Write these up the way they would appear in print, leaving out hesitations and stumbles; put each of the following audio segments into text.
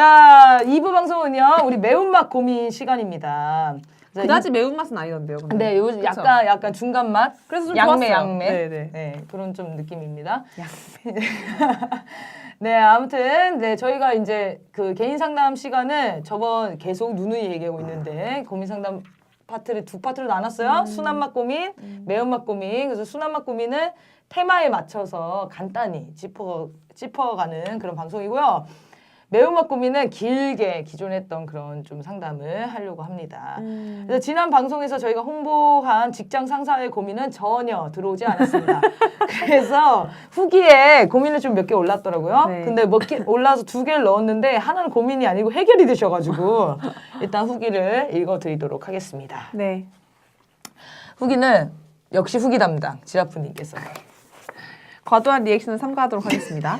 자, 2부 방송은요, 우리 매운맛 고민 시간입니다. 그다지 매운맛은 아니던데요. 근데. 네, 요즘 약간 중간 맛. 그래서 좀 양매, 좋았어요. 양매. 네네. 네, 그런 좀 느낌입니다. 네, 아무튼, 네, 저희가 이제 그 개인 상담 시간을 저번 계속 누누이 얘기하고 있는데, 고민 상담 파트를 두 파트로 나눴어요. 순한 맛 고민, 매운맛 고민. 그래서 순한 맛 고민은 테마에 맞춰서 간단히 짚어가는 그런 방송이고요. 매운맛 고민은 길게 기존에 했던 그런 좀 상담을 하려고 합니다. 그래서 지난 방송에서 저희가 홍보한 직장 상사의 고민은 전혀 들어오지 않았습니다. 그래서 후기에 고민을 좀 몇 개 올랐더라고요. 네. 근데 몇 개 올라서 2개를 넣었는데 하나는 고민이 아니고 해결이 되셔가지고 일단 후기를 읽어드리도록 하겠습니다. 네. 후기는 역시 후기 담당 지라프님께서 과도한 리액션은 삼가하도록 하겠습니다.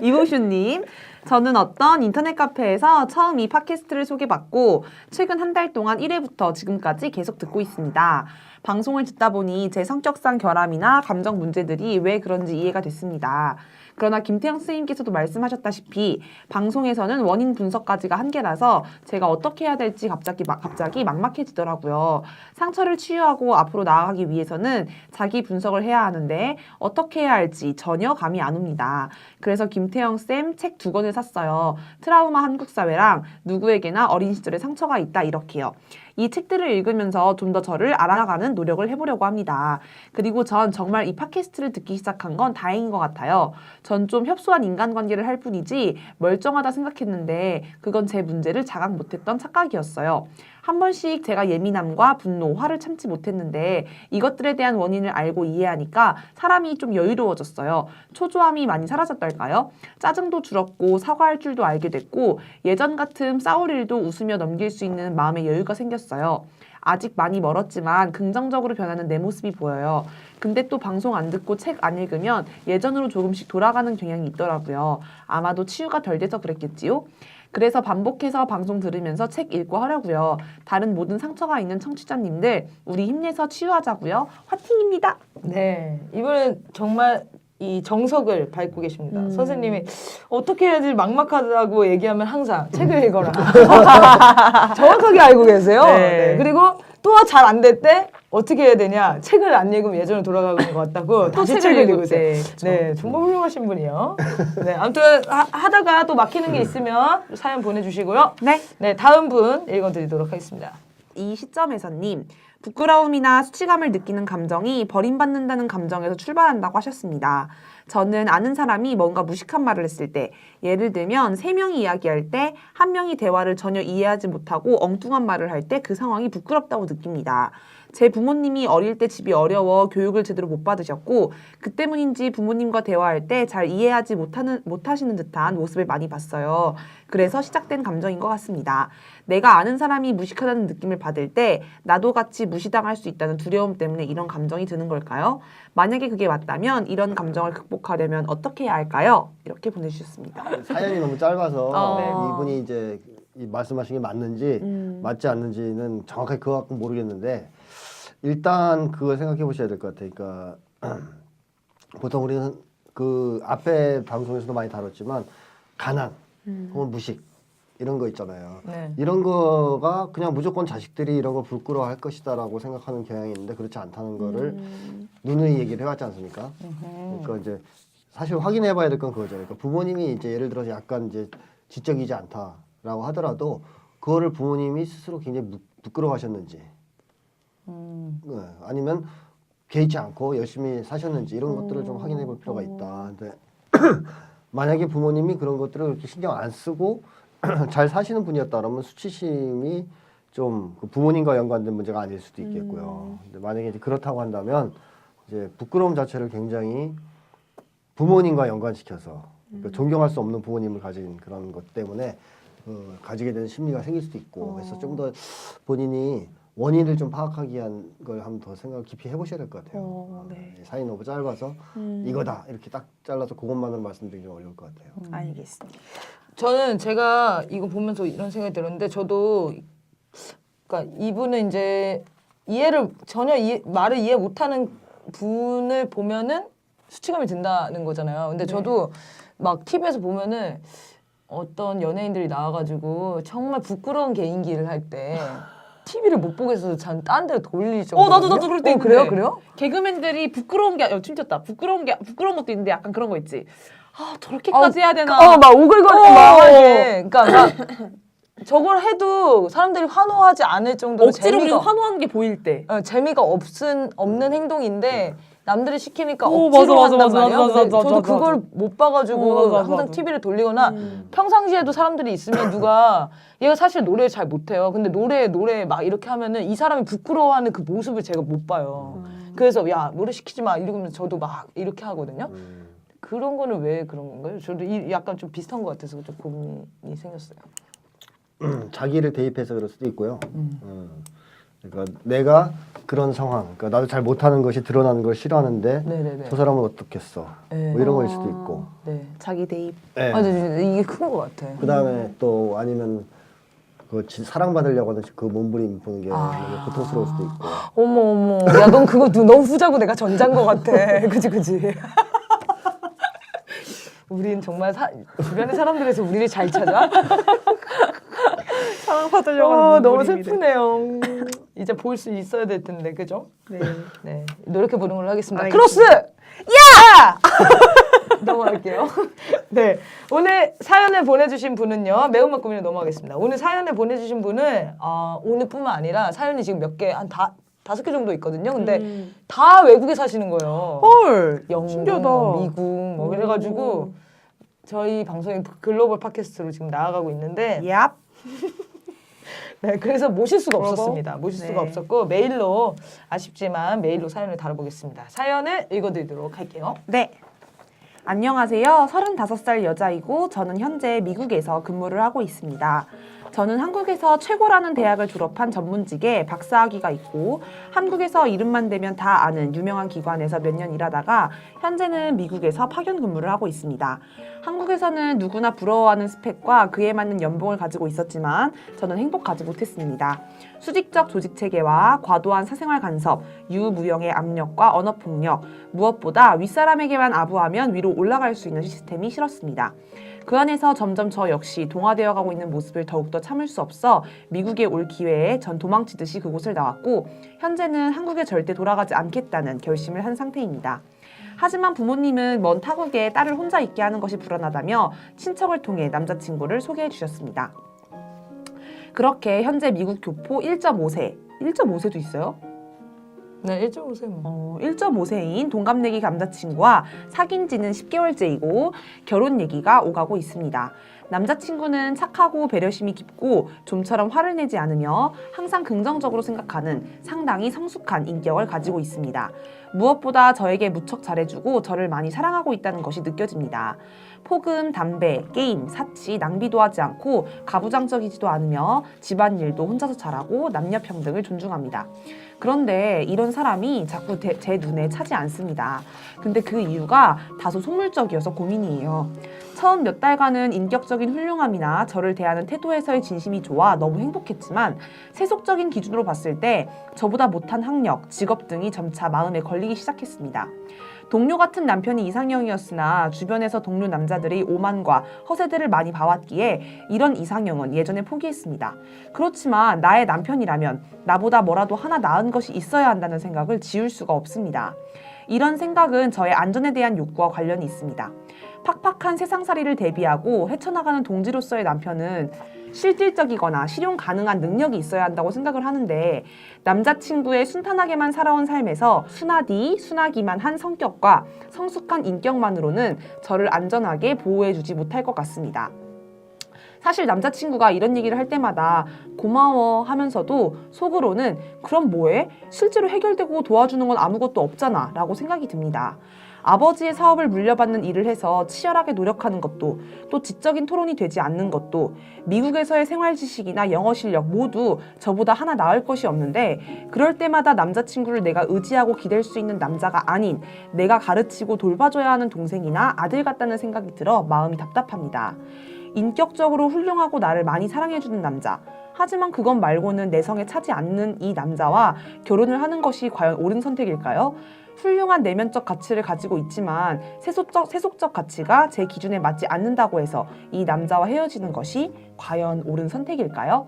이보슈님, 저는 어떤 인터넷 카페에서 처음 이 팟캐스트를 소개받고 최근 한 달 동안 1회부터 지금까지 계속 듣고 있습니다. 방송을 듣다 보니 제 성격상 결함이나 감정 문제들이 왜 그런지 이해가 됐습니다. 그러나 김태형 선생님께서도 말씀하셨다시피 방송에서는 원인 분석까지가 한계라서 제가 어떻게 해야 될지 갑자기 막막해지더라고요. 상처를 치유하고 앞으로 나아가기 위해서는 자기 분석을 해야 하는데 어떻게 해야 할지 전혀 감이 안 옵니다. 그래서 김태형 쌤 책 2권을 샀어요. 트라우마 한국사회랑 누구에게나 어린 시절에 상처가 있다 이렇게요. 이 책들을 읽으면서 좀 더 저를 알아가는 노력을 해보려고 합니다. 그리고 전 정말 이 팟캐스트를 듣기 시작한 건 다행인 것 같아요. 전 좀 협소한 인간관계를 할 뿐이지 멀쩡하다 생각했는데 그건 제 문제를 자각 못했던 착각이었어요. 한 번씩 제가 예민함과 분노, 화를 참지 못했는데 이것들에 대한 원인을 알고 이해하니까 사람이 좀 여유로워졌어요. 초조함이 많이 사라졌달까요? 짜증도 줄었고 사과할 줄도 알게 됐고 예전 같은 싸울 일도 웃으며 넘길 수 있는 마음의 여유가 생겼어요. 아직 많이 멀었지만 긍정적으로 변하는 내 모습이 보여요. 근데 또 방송 안 듣고 책 안 읽으면 예전으로 조금씩 돌아가는 경향이 있더라고요. 아마도 치유가 덜 돼서 그랬겠지요? 그래서 반복해서 방송 들으면서 책 읽고 하려고요. 다른 모든 상처가 있는 청취자님들 우리 힘내서 치유하자고요. 화팅입니다. 네, 이번엔 정말 이 정석을 밟고 계십니다. 선생님이 어떻게 해야지 막막하다고 얘기하면 항상 책을 읽어라. 정확하게 알고 계세요. 네. 네. 그리고 또 잘 안 될 때 어떻게 해야 되냐. 책을 안 읽으면 예전으로 돌아가는 것 같다고 다시 책을 읽으세요. 네, 정말 훌륭하신 분이요. 네, 아무튼 하다가 또 막히는 게 있으면 사연 보내주시고요. 네. 네, 다음 분 읽어드리도록 하겠습니다. 이 시점에서님, 부끄러움이나 수치감을 느끼는 감정이 버림받는다는 감정에서 출발한다고 하셨습니다. 저는 아는 사람이 뭔가 무식한 말을 했을 때, 예를 들면 3명이 이야기할 때 1명이 대화를 전혀 이해하지 못하고 엉뚱한 말을 할 때 그 상황이 부끄럽다고 느낍니다. 제 부모님이 어릴 때 집이 어려워 교육을 제대로 못 받으셨고 그 때문인지 부모님과 대화할 때 잘 이해하지 못하시는 듯한 모습을 많이 봤어요. 그래서 시작된 감정인 것 같습니다. 내가 아는 사람이 무식하다는 느낌을 받을 때 나도 같이 무시당할 수 있다는 두려움 때문에 이런 감정이 드는 걸까요? 만약에 그게 맞다면 이런 감정을 극복하려면 어떻게 해야 할까요? 이렇게 보내주셨습니다. 사연이 너무 짧아서 네. 이분이 이제 이 말씀하신 게 맞는지 맞지 않는지는 정확하게 그거 갖고 모르겠는데 일단 그걸 생각해 보셔야 될 것 같아요. 그러니까 보통 우리는 그 앞에 방송에서도 많이 다뤘지만 가난 혹은 무식 이런 거 있잖아요. 네. 이런 거가 그냥 무조건 자식들이 이런 걸 부끄러워할 것이다라고 생각하는 경향이 있는데 그렇지 않다는 거를 누누이 얘기를 해왔지 않습니까? 그러니까 이제 사실 확인해봐야 될 건 그거잖아요. 그러니까 부모님이 이제 예를 들어서 약간 이제 지적이지 않다라고 하더라도 그거를 부모님이 스스로 굉장히 부끄러워하셨는지, 네, 아니면 개의치 않고 열심히 사셨는지 이런 것들을 좀 확인해볼 필요가 있다. 근데 만약에 부모님이 그런 것들을 그렇게 신경 안 쓰고 잘 사시는 분이었다면 수치심이 좀 그 부모님과 연관된 문제가 아닐 수도 있겠고요. 근데 만약에 이제 그렇다고 한다면 이제 부끄러움 자체를 굉장히 부모님과 연관시켜서 그러니까 존경할 수 없는 부모님을 가진 그런 것 때문에 가지게 되는 심리가 생길 수도 있고 그래서 좀 더 본인이 원인을 좀 파악하기 위한 걸 한번 더 생각을 깊이 해보셔야 될 것 같아요. 네. 사연이 너무 짧아서 이거다 이렇게 딱 잘라서 그것만으로 말씀드리기 좀 어려울 것 같아요. 알겠습니다. 저는 제가 이거 보면서 이런 생각이 들었는데 저도 그러니까 이분은 이제 말을 이해 못하는 분을 보면은 수치감이 든다는 거잖아요. 근데 저도 막 TV에서 보면은 어떤 연예인들이 나와가지고 정말 부끄러운 개인기를 할 때 TV를 못 보겠어서 전 딴 데로 돌릴 정도. 나도 그럴 때 있는데. 그래요? 그래요? 개그맨들이 부끄러운 게 춤췄다. 부끄러운 것도 있는데 약간 그런 거 있지. 아 저렇게까지 해야 되나? 막 오글거리고 막 하게. 그러니까 막 저걸 해도 사람들이 환호하지 않을 정도로 억지로 우리가 환호하는 게 보일 때. 재미가 없는 행동인데 남들이 시키니까 오, 억지로 맞아, 한단 맞아, 말이에요. 맞아, 근데 맞아, 저도 맞아. 그걸 못 봐가지고 맞아, 항상 맞아. TV를 돌리거나 평상시에도 사람들이 있으면 누가 얘가 사실 노래를 잘 못해요. 근데 노래 막 이렇게 하면은 이 사람이 부끄러워하는 그 모습을 제가 못 봐요. 그래서 야 노래 시키지 마 이러면 저도 막 이렇게 하거든요. 그런 거는 왜 그런 건가요? 저도 약간 좀 비슷한 것 같아서 좀 고민이 생겼어요. 자기를 대입해서 그럴 수도 있고요. 그러니까 내가 그런 상황, 그러니까 나도 잘 못하는 것이 드러나는 걸 싫어하는데 네네네. 저 사람은 어떻겠어? 네. 뭐 이런 거일 수도 있고. 네. 자기 대입. 네. 이게 큰 것 같아. 그 다음에 또 아니면 그 사랑받으려고 하는 그 몸부림 보는 게 너무 고통스러울 수도 있고. 어머. 야, 넌 그거 너무 후자고 내가 전자인 것 같아. 그지. 우린 정말 주변의 사람들에서 우리를 잘 찾아? 사랑받으려고 하는 너무 몸부림이래. 슬프네요. 이제 볼 수 있어야 될 텐데, 그죠? 네. 노력해 보는 걸로 하겠습니다. 알겠습니다. 크로스! 야! 넘어갈게요. 네. 오늘 사연을 보내주신 분은요, 매운맛 고민을 넘어가겠습니다. 오늘 사연을 보내주신 분은, 오늘뿐만 아니라 사연이 지금 몇 개, 한 5개 정도 있거든요. 근데 다 외국에 사시는 거예요. 헐. 영국, 신기하다. 미국, 뭐 그래가지고 저희 방송이 글로벌 팟캐스트로 지금 나아가고 있는데, 얍. 네, 그래서 모실 수가 그러고? 없었습니다. 모실 수가 네. 없었고 메일로 아쉽지만 메일로 사연을 다뤄보겠습니다. 사연을 읽어드리도록 할게요. 네. 안녕하세요. 35살 여자이고 저는 현재 미국에서 근무를 하고 있습니다. 저는 한국에서 최고라는 대학을 졸업한 전문직에 박사학위가 있고 한국에서 이름만 대면 다 아는 유명한 기관에서 몇 년 일하다가 현재는 미국에서 파견 근무를 하고 있습니다. 한국에서는 누구나 부러워하는 스펙과 그에 맞는 연봉을 가지고 있었지만 저는 행복하지 못했습니다. 수직적 조직 체계와 과도한 사생활 간섭, 유무형의 압력과 언어 폭력, 무엇보다 윗사람에게만 아부하면 위로 올라갈 수 있는 시스템이 싫었습니다. 그 안에서 점점 저 역시 동화되어 가고 있는 모습을 더욱더 참을 수 없어 미국에 올 기회에 전 도망치듯이 그곳을 나왔고 현재는 한국에 절대 돌아가지 않겠다는 결심을 한 상태입니다. 하지만 부모님은 먼 타국에 딸을 혼자 있게 하는 것이 불안하다며 친척을 통해 남자친구를 소개해 주셨습니다. 그렇게 현재 미국 교포 1.5세, 1.5세도 있어요? 네, 1.5세. 1.5세인 동갑내기 남자친구와 사귄 지는 10개월째이고 결혼 얘기가 오가고 있습니다. 남자친구는 착하고 배려심이 깊고 좀처럼 화를 내지 않으며 항상 긍정적으로 생각하는 상당히 성숙한 인격을 가지고 있습니다. 무엇보다 저에게 무척 잘해주고 저를 많이 사랑하고 있다는 것이 느껴집니다. 폭음, 담배, 게임, 사치, 낭비도 하지 않고 가부장적이지도 않으며 집안일도 혼자서 잘하고 남녀 평등을 존중합니다. 그런데 이런 사람이 자꾸 제 눈에 차지 않습니다. 근데 그 이유가 다소 속물적이어서 고민이에요. 처음 몇 달간은 인격적인 훌륭함이나 저를 대하는 태도에서의 진심이 좋아 너무 행복했지만 세속적인 기준으로 봤을 때 저보다 못한 학력, 직업 등이 점차 마음에 걸리기 시작했습니다. 동료 같은 남편이 이상형이었으나 주변에서 동료 남자들이 오만과 허세들을 많이 봐왔기에 이런 이상형은 예전에 포기했습니다. 그렇지만 나의 남편이라면 나보다 뭐라도 하나 나은 것이 있어야 한다는 생각을 지울 수가 없습니다. 이런 생각은 저의 안전에 대한 욕구와 관련이 있습니다. 팍팍한 세상살이를 대비하고 헤쳐나가는 동지로서의 남편은 실질적이거나 실용 가능한 능력이 있어야 한다고 생각을 하는데 남자친구의 순탄하게만 살아온 삶에서 순하기만 한 성격과 성숙한 인격만으로는 저를 안전하게 보호해주지 못할 것 같습니다. 사실 남자친구가 이런 얘기를 할 때마다 고마워 하면서도 속으로는 그럼 뭐해? 실제로 해결되고 도와주는 건 아무것도 없잖아 라고 생각이 듭니다. 아버지의 사업을 물려받는 일을 해서 치열하게 노력하는 것도 또 지적인 토론이 되지 않는 것도 미국에서의 생활 지식이나 영어 실력 모두 저보다 하나 나을 것이 없는데 그럴 때마다 남자친구를 내가 의지하고 기댈 수 있는 남자가 아닌 내가 가르치고 돌봐줘야 하는 동생이나 아들 같다는 생각이 들어 마음이 답답합니다. 인격적으로 훌륭하고 나를 많이 사랑해주는 남자. 하지만 그것 말고는 내 성에 차지 않는 이 남자와 결혼을 하는 것이 과연 옳은 선택일까요? 훌륭한 내면적 가치를 가지고 있지만 세속적 가치가 제 기준에 맞지 않는다고 해서 이 남자와 헤어지는 것이 과연 옳은 선택일까요?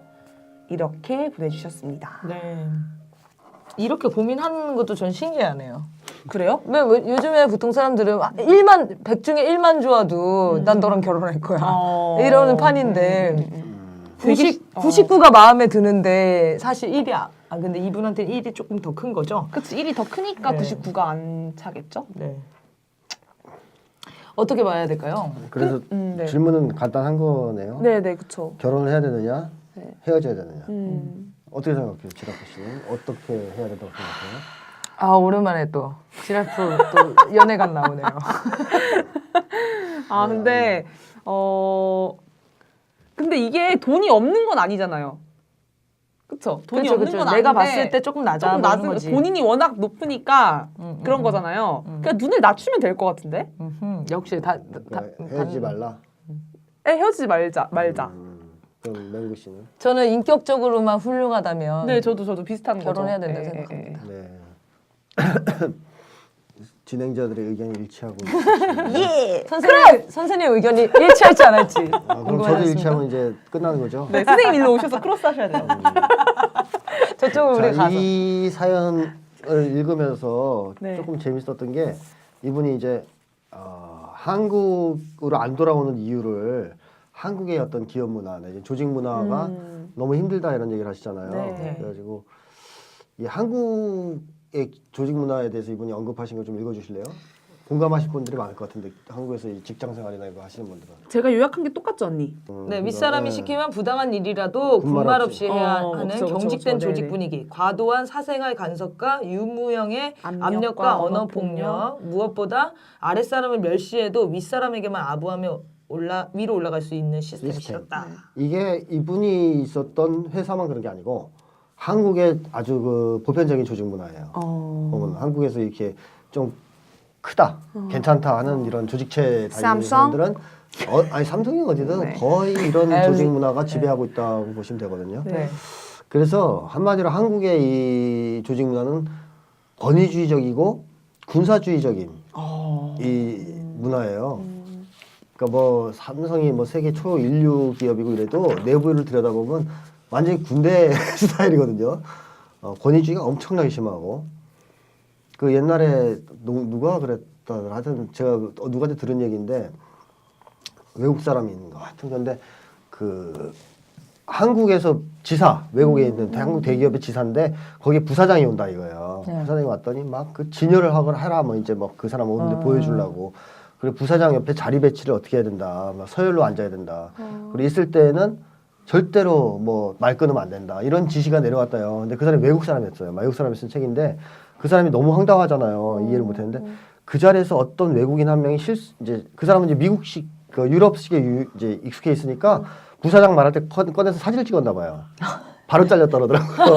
이렇게 보내주셨습니다. 네. 이렇게 고민하는 것도 전 신기하네요. 그래요? 왜 요즘에 보통 사람들은 100 중에 1만 좋아도 난 너랑 결혼할 거야. 이러는 판인데 99가 마음에 드는데 사실 1이 근데 이분한테는 1이 조금 더 큰 거죠? 그치, 1이 더 크니까 네. 99가 안 차겠죠? 네. 어떻게 봐야 될까요? 그래서 네. 질문은 간단한 거네요. 네네, 그쵸. 결혼을 해야 되느냐, 네. 헤어져야 되느냐. 어떻게 어떻게 생각해요, 지라프 씨는? 어떻게 해야 된다고 생각해요? 오랜만에 또 지라프 또 연애관 나오네요. 근데 근데 이게 돈이 없는 건 아니잖아요. 그쵸? 돈이 없는 건 아닌데 내가 봤을 때 조금 낮아 조금 보이는 낮은 거지. 본인이 워낙 높으니까 그런 거잖아요. 그냥 눈을 낮추면 될 것 같은데? 역시 그러니까 헤어지지 말라. 헤어지지 말자. 그럼 맹구 씨는? 저는 인격적으로만 훌륭하다면 네, 저도 비슷한 거죠. 결혼해야 된다 예, 생각합니다. 네. 진행자들의 의견이 일치하고 있습니다. 예. 선생님 의견이 일치할지 안 할지 그럼 저도 궁금하지 일치하면 이제 끝나는 거죠? 네, 선생님 일로 오셔서 크로스 하셔야 돼요. 저쪽으로 우리 가서 이 사연을 읽으면서 네. 조금 재밌었던 게 이분이 이제 한국으로 안 돌아오는 이유를 한국의 어떤 기업 문화, 이제 조직 문화가 너무 힘들다 이런 얘기를 하시잖아요. 네. 그래가지고 이 한국의 조직 문화에 대해서 이분이 언급하신 거 좀 읽어주실래요? 공감하실 분들이 많을 것 같은데 한국에서 이 직장 생활이나 이거 하시는 분들은. 제가 요약한 게 똑같죠, 언니? 네, 윗사람이 시키면 부당한 일이라도 군말 군말 없이. 없이 해야 하는 그쵸, 경직된 그쵸. 조직 네네. 분위기, 과도한 사생활 간섭과 유무형의 압력과 압력과 언어 언어 폭력, 무엇보다 아랫사람을 멸시해도 윗사람에게만 아부하며 위로 올라갈 수 있는 시스템이 시스템. 싫었다. 이게 이분이 있었던 회사만 그런 게 아니고 한국의 아주 그 보편적인 조직 문화예요. 보면 한국에서 이렇게 좀 크다, 괜찮다 하는 이런 조직체 다니는 삼성? 사람들은 아니 삼성이 어디든 네. 거의 이런 LG. 조직 문화가 지배하고 있다고 보시면 되거든요. 네. 그래서 한마디로 한국의 이 조직 문화는 권위주의적이고 군사주의적인 이 문화예요. 그러니까 뭐 삼성이 뭐 세계 초인류 기업이고 이래도 내부를 들여다보면 완전히 군대 스타일이거든요. 권위주의가 엄청나게 심하고 그 옛날에 누가 그랬더라 하여튼 제가 누구한테 들은 얘기인데 외국 사람인가 하여튼 근데 그 한국에서 지사 외국에 있는 한국 대기업의 지사인데 거기에 부사장이 온다 이거예요. 네. 부사장이 왔더니 막 그 진열을 하거나 해라 뭐 이제 막 그 사람 오는데 보여주려고 그리고 부사장 옆에 자리 배치를 어떻게 해야 된다 막 서열로 앉아야 된다 그리고 있을 때는 절대로 뭐 말 끊으면 안 된다 이런 지시가 내려왔다요. 근데 그 사람이 외국 사람이었어요. 외국 사람이 쓴 책인데 그 사람이 너무 황당하잖아요. 이해를 못했는데 그 자리에서 어떤 외국인 한 명이 이제 그 사람은 이제 미국식 그 유럽식에 이제 익숙해 있으니까 부사장 말할 때 꺼내서 사진을 찍었나 봐요. 바로 잘려 떨어더라고요.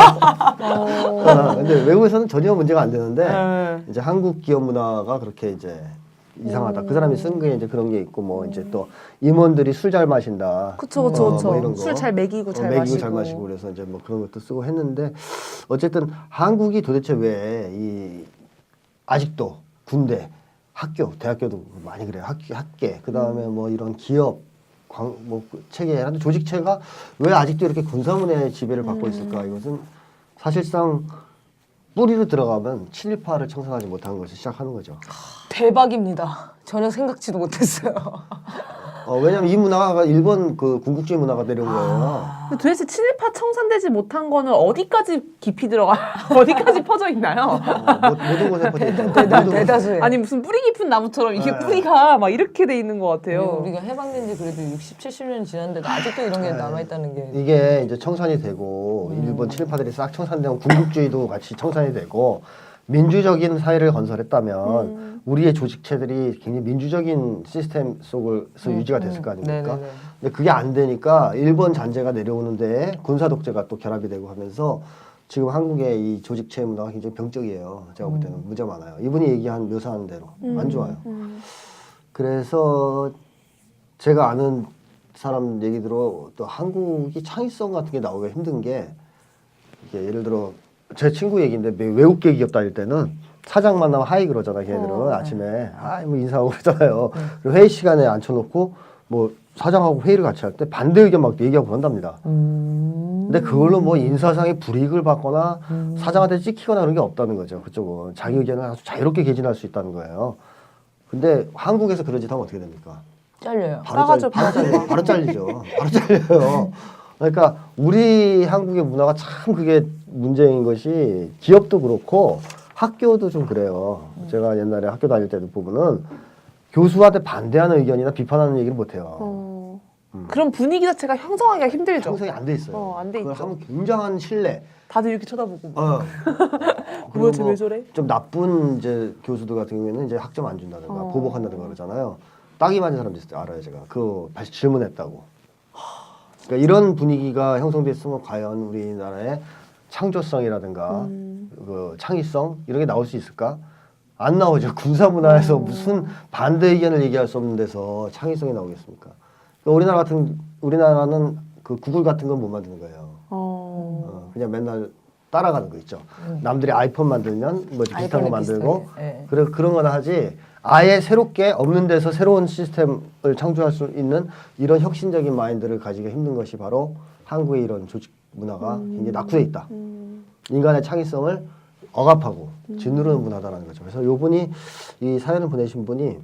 근데 외국에서는 전혀 문제가 안 되는데 이제 한국 기업 문화가 그렇게 이제 이상하다. 그 사람이 쓴 게 이제 그런 게 있고 뭐 이제 또 임원들이 술 잘 마신다. 그쵸. 뭐 이런 거. 술 잘 먹이고 잘 먹이고 마시고. 잘 마시고 그래서 이제 뭐 그런 것도 쓰고 했는데 어쨌든 한국이 도대체 왜 이 아직도 군대, 학교, 대학교도 많이 그래요. 학계, 그 다음에 뭐 이런 기업, 뭐 체계, 조직체가 왜 아직도 이렇게 군사문화의 지배를 받고 있을까? 이것은 사실상 뿌리로 들어가면 친일파를 청산하지 못한 것을 시작하는 거죠. 대박입니다. 전혀 생각지도 못했어요. 왜냐면 이 문화가 일본 그 군국주의 문화가 내려온 거예요. 근데 도대체 친일파 청산되지 못한 거는 어디까지 깊이 어디까지 퍼져 있나요? 모든 곳에 퍼져 있다. 대다수예요. 아니 무슨 뿌리 깊은 나무처럼 이게 네. 뿌리가 막 이렇게 돼 있는 것 같아요. 우리가 해방된 지 그래도 60, 70년 지났는데도 아직도 이런 게 남아있다는 게. 이게 이제 청산이 되고 일본 친일파들이 싹 청산되면 군국주의도 같이 청산이 되고 민주적인 사회를 건설했다면 우리의 조직체들이 굉장히 민주적인 시스템 속에서 유지가 됐을 거 아닙니까? 네네네. 근데 그게 안 되니까 일본 잔재가 내려오는데 군사 독재가 또 결합이 되고 하면서 지금 한국의 이 조직체 문화가 굉장히 병적이에요. 제가 볼 때는 문제 많아요. 이분이 얘기한 묘사한 대로 안 좋아요. 그래서 제가 아는 사람 얘기 들어 또 한국이 창의성 같은 게 나오기가 힘든 게 이게 예를 들어 제 친구 얘기인데 외국 기업 다닐 때는 사장 만나면 하이 그러잖아. 걔네들은 아침에 뭐 인사하고 그러잖아요. 그리고 회의 시간에 앉혀놓고 뭐 사장하고 회의를 같이 할 때 반대 의견 막 얘기하고 그런답니다. 근데 그걸로 뭐 인사상의 불이익을 받거나 사장한테 찍히거나 그런 게 없다는 거죠. 그쪽은 자기 의견을 아주 자유롭게 개진할 수 있다는 거예요. 근데 한국에서 그런 짓 하면 어떻게 됩니까? 잘려요. 바로 잘리죠. 바로 잘려요. 그러니까 우리 한국의 문화가 참 그게 문제인 것이 기업도 그렇고 학교도 좀 그래요. 제가 옛날에 학교 다닐 때도 보면은 교수한테 반대하는 의견이나 비판하는 얘기를 못 해요. 그런 분위기 자체가 형성하기가 힘들죠. 형성이 안 돼 있어요. 안 돼 그걸 있죠. 하면 굉장한 신뢰. 다들 이렇게 쳐다보고. 그리고 왜 저래? 좀 나쁜 이제 교수들 같은 경우에는 이제 학점 안 준다든가 보복한다든가 그러잖아요. 따기 맞은 사람도 있어요. 알아요, 제가. 그 다시 질문했다고. 그러니까 이런 분위기가 형성됐으면 과연 우리나라의 창조성이라든가 그 창의성 이런 게 나올 수 있을까? 안 나오죠. 군사 문화에서 무슨 반대 의견을 얘기할 수 없는 데서 창의성이 나오겠습니까? 그러니까 우리나라는 그 구글 같은 건 못 만드는 거예요. 그냥 맨날 따라가는 거 있죠. 남들이 아이폰 만들면 뭐 비슷한 거 만들고 그런 거나 하지. 아예 새롭게 없는 데서 새로운 시스템을 창조할 수 있는 이런 혁신적인 마인드를 가지기가 힘든 것이 바로 한국의 이런 조직 문화가 굉장히 낙후돼 있다. 인간의 창의성을 억압하고 짓누르는 문화다라는 거죠. 그래서 요분이 이 사연을 보내신 분이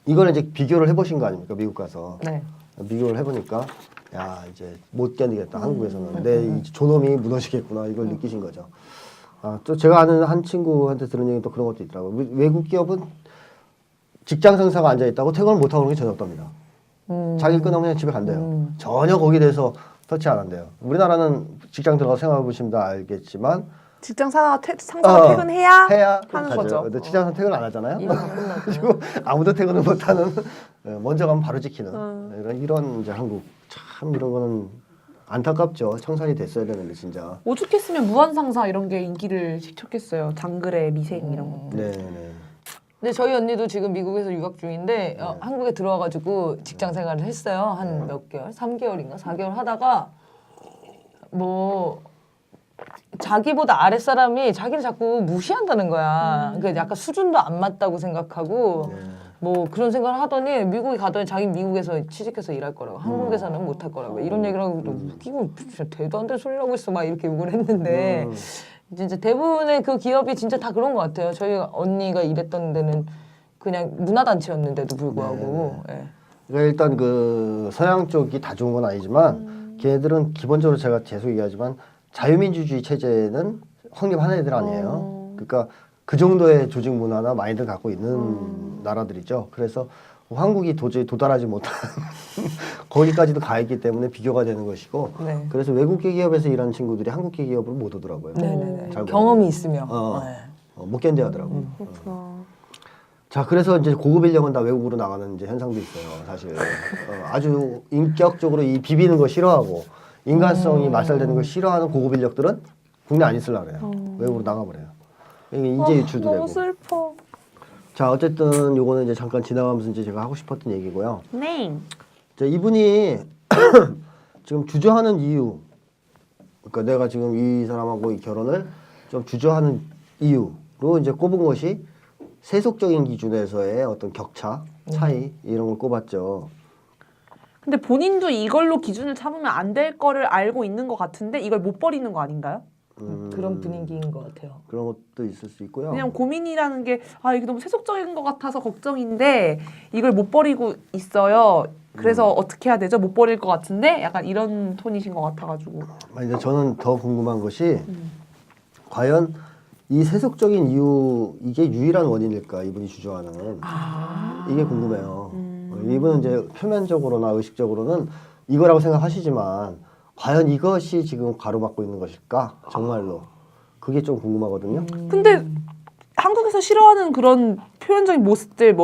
이걸 이제 비교를 해보신 거 아닙니까? 미국 가서. 네. 비교를 해보니까 야 이제 못 견디겠다. 한국에서는 내 존엄이 무너지겠구나. 이걸 느끼신 거죠. 또 제가 아는 한 친구한테 들은 얘기 또 그런 것도 있더라고요. 외국 기업은 직장 상사가 앉아있다고 퇴근을 못하고 그런 게 전혀 없답니다. 자기 끝나면 그냥 집에 간대요. 전혀 거기에 대해서 터치 안 한대요. 우리나라는 직장 들어가서 생각해보시면 다 알겠지만 직장 상사가 퇴근해야 하는 가죠. 거죠. 근데 직장 상사 퇴근 안 하잖아요. 일이 다 끝나고. 그리고 아무도 퇴근을 못하는 먼저 가면 바로 지키는 이런 이제 한국 참 이런 거는 안타깝죠. 청산이 됐어야 되는데 진짜. 오죽했으면 무한상사 이런 게 인기를 쳤겠어요. 장글의 미생 이런 거. 네네. 근데 저희 언니도 지금 미국에서 유학 중인데 한국에 들어와가지고 직장 생활을 했어요. 한 몇 개월? 3개월인가? 4개월 하다가 뭐 자기보다 아랫사람이 자기를 자꾸 무시한다는 거야. 그 약간 수준도 안 맞다고 생각하고 뭐 그런 생각을 하더니 미국에 가더니 자기 미국에서 취직해서 일할 거라고 한국에서는 못 할 거라고 이런 얘기를 하고 웃기고 진짜 대도 안 되는 소리를 하고 있어 막 이렇게 욕을 했는데 진짜 대부분의 그 기업이 진짜 다 그런 것 같아요. 저희 언니가 일했던 데는 그냥 문화단체였는데도 불구하고 예. 그러니까 일단 그 서양 쪽이 다 좋은 건 아니지만 걔들은 기본적으로 제가 계속 얘기하지만 자유민주주의 체제는 확립한 애들 아니에요. 그러니까 그 정도의 조직 문화나 마인드를 갖고 있는 나라들이죠. 그래서 한국이 도저히 도달하지 못한 거기까지도 가 있기 때문에 비교가 되는 것이고 네. 그래서 외국 기업에서 일하는 친구들이 한국 기업으로 못 오더라고요. 네네네. 잘 경험이 있으면 못 견뎌하더라고. 자, 그래서 이제 고급 인력은 다 외국으로 나가는 이제 현상도 있어요, 사실. 아주 인격적으로 이 비비는 거 싫어하고 인간성이 말살되는 걸 싫어하는 고급 인력들은 국내 안 있으려고 그래요. 외국으로 나가버려요. 이게 인재 유출도 되고. 너무 슬퍼. 자, 어쨌든 요거는 이제 잠깐 지나가면서 이제 제가 하고 싶었던 얘기고요. 네. 자, 이분이 지금 주저하는 이유, 그러니까 내가 지금 이 사람하고 이 결혼을 좀 주저하는 이유로 이제 꼽은 것이 세속적인 기준에서의 어떤 격차, 차이 이런 걸 꼽았죠. 근데 본인도 이걸로 기준을 잡으면 안 될 거를 알고 있는 것 같은데 이걸 못 버리는 거 아닌가요? 그런 분위기인 것 같아요. 그런 것도 있을 수 있고요. 그냥 고민이라는 게 이게 너무 세속적인 것 같아서 걱정인데 이걸 못 버리고 있어요. 그래서 어떻게 해야 되죠? 못 버릴 것 같은데 약간 이런 톤이신 것 같아가지고. 이제 저는 더 궁금한 것이 과연 이 세속적인 이유 이게 유일한 원인일까 이분이 주저하는 이게 궁금해요. 이분은 이제 표면적으로나 의식적으로는 이거라고 생각하시지만 과연 이것이 지금 가로막고 있는 것일까 정말로 그게 좀 궁금하거든요. 근데 한국에서 싫어하는 그런 표현적인 모습들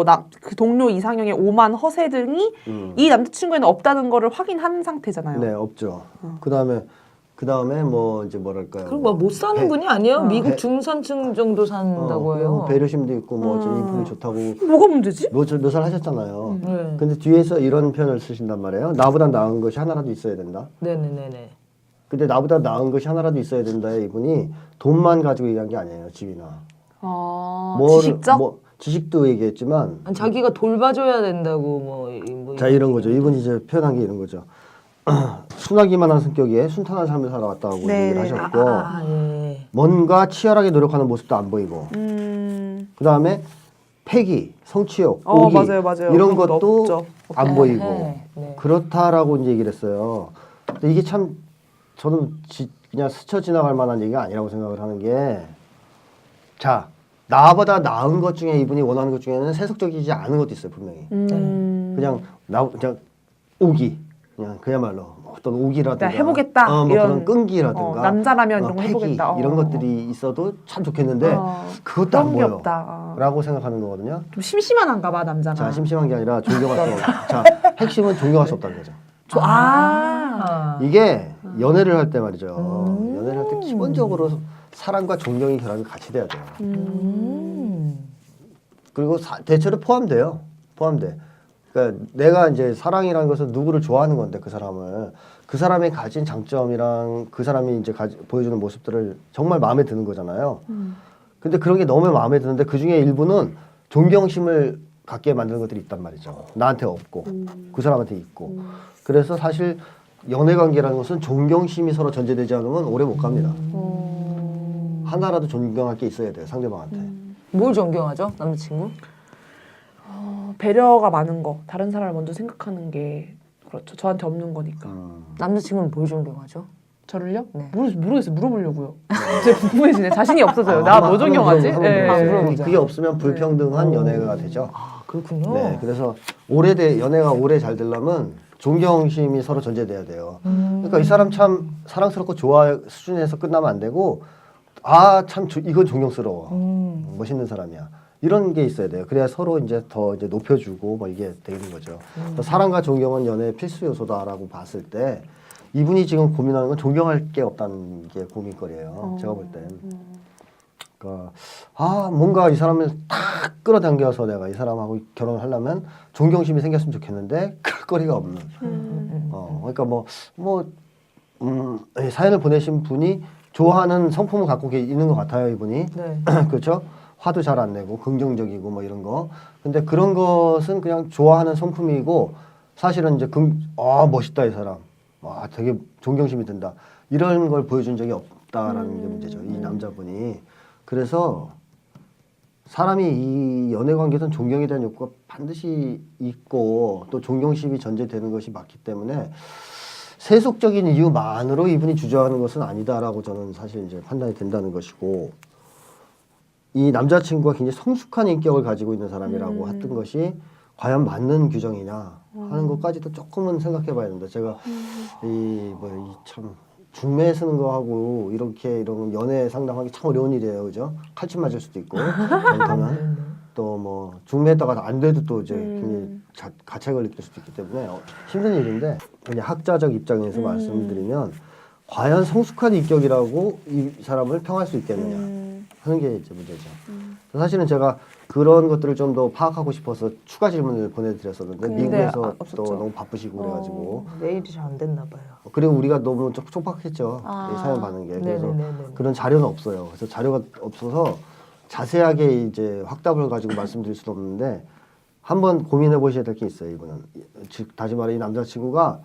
그 동료 이상형의 오만 허세 등이 이 남자친구에는 없다는 거를 확인한 상태잖아요. 네, 없죠. 그다음에 뭐 이제 뭐랄까요? 그리고 뭐 못 사는 분이 아니에요. 미국 중산층 정도 산다고 해요. 배려심도 있고 뭐 인품이 좋다고. 뭐가 문제지? 묘사를 하셨잖아요. 네. 근데 뒤에서 이런 표현을 쓰신단 말이에요. 나보다 나은 것이 하나라도 있어야 된다. 네네네네. 근데 나보다 나은 것이 하나라도 있어야 된다에 이분이 돈만 가지고 얘기한 게 아니에요. 집이나. 지식적? 지식도 얘기했지만 아니, 자기가 돌봐줘야 된다고 뭐 자 이런 거죠. 이분이 이제 표현한 게 이런 거죠. 순하기만 한 성격에 순탄한 삶을 살아왔다고 네. 얘기를 하셨고 예. 뭔가 치열하게 노력하는 모습도 안 보이고 그 다음에 패기, 성취욕, 오기 맞아요. 이런 그런 것도 것도 없죠. 안 보이고 네. 그렇다라고 이제 얘기를 했어요. 근데 이게 참 저는 그냥 스쳐 지나갈 만한 얘기가 아니라고 생각을 하는 게 자 나보다 나은 것 중에 이분이 원하는 것 중에는 세속적이지 않은 것도 있어요 분명히. 그냥 그냥 오기 그냥 그야말로 어떤 오기라든가 그냥 해보겠다, 뭐 이런, 그런 끈기라든가 남자라면 이런 거 패기 해보겠다. 이런 것들이 있어도 참 좋겠는데 그것도 그런 안 게 보여 없다. 라고 생각하는 거거든요. 좀 심심한가 봐 남자가. 자 심심한 게 아니라 존경할 수 없다. 자 핵심은 존경할 수 없다는 거죠. 이게 연애를 할 때 말이죠. 연애를 할 때 기본적으로 사랑과 존경이 결합이 같이 돼야 돼요. 그리고 대체로 포함돼요. 포함돼. 그러니까 내가 이제 사랑이라는 것은 누구를 좋아하는 건데 그 사람을 그 사람이 가진 장점이랑 그 사람이 이제 보여주는 모습들을 정말 마음에 드는 거잖아요. 근데 그런 게 너무 마음에 드는데 그 중에 일부는 존경심을 갖게 만드는 것들이 있단 말이죠. 나한테 없고 그 사람한테 있고. 그래서 사실 연애 관계라는 것은 존경심이 서로 전제되지 않으면 오래 못 갑니다. 하나라도 존경할 게 있어야 돼요 상대방한테. 뭘 존경하죠 남자친구? 배려가 많은 거. 다른 사람을 먼저 생각하는 게 그렇죠. 저한테 없는 거니까. 남자친구는 뭘 존경하죠? 저를요? 네. 모르겠어요. 물어보려고요. 제가 궁금해지네. 자신이 없어서요. 나 뭐 존경하지? 물어보자. 그게 없으면 불평등한 연애가 되죠. 아 그렇군요. 네, 그래서 연애가 오래 잘 되려면 존경심이 서로 전제돼야 돼요. 그러니까 이 사람 참 사랑스럽고 좋아 수준에서 끝나면 안 되고 참 이건 존경스러워. 멋있는 사람이야. 이런 게 있어야 돼요. 그래야 서로 이제 더 이제 높여주고 뭐 이게 되는 거죠. 그래서 사랑과 존경은 연애의 필수 요소다라고 봤을 때 이분이 지금 고민하는 건 존경할 게 없다는 게 고민거리예요. 제가 볼 땐. 그러니까 뭔가 이 사람을 딱 끌어당겨서 내가 이 사람하고 결혼을 하려면 존경심이 생겼으면 좋겠는데 그럴 거리가 없는. 그러니까 사연을 보내신 분이 좋아하는 성품을 갖고 있는 것 같아요, 이분이. 네. 그렇죠? 화도 잘 안 내고 긍정적이고 뭐 이런 거. 근데 그런 것은 그냥 좋아하는 성품이고 사실은 이제 멋있다 이 사람. 되게 존경심이 든다. 이런 걸 보여준 적이 없다라는 게 문제죠. 이 남자분이. 그래서 사람이 이 연애 관계에서는 존경에 대한 욕구가 반드시 있고 또 존경심이 전제되는 것이 맞기 때문에 세속적인 이유만으로 이분이 주저하는 것은 아니다라고 저는 사실 이제 판단이 된다는 것이고 이 남자친구가 굉장히 성숙한 인격을 가지고 있는 사람이라고 했던 것이 과연 맞는 규정이냐 하는 것까지도 조금은 생각해봐야 된다. 제가 참 중매 쓰는 거하고 이런 연애 상담하기 참 어려운 일이에요, 그죠? 칼집 맞을 수도 있고 잘못하면 또 뭐 중매했다가 안 돼도 또 이제 굉장히 가책을 느낄 수도 있기 때문에 힘든 일인데 그냥 학자적 입장에서 말씀드리면 과연 성숙한 인격이라고 이 사람을 평할 수 있겠느냐 하는 게 이제 문제죠. 사실은 제가 그런 것들을 좀 더 파악하고 싶어서 추가 질문을 보내드렸었는데 미국에서 또 너무 바쁘시고 그래가지고 메일이 잘 안 됐나 봐요. 그리고 우리가 너무 촉박했죠. 이 사연 받는 게. 그래서 네네네네. 그런 자료는 없어요. 그래서 자료가 없어서 자세하게 이제 확답을 가지고 말씀드릴 수는 없는데 한번 고민해 보셔야 될 게 있어요. 이분은 즉 다시 말해 이 남자친구가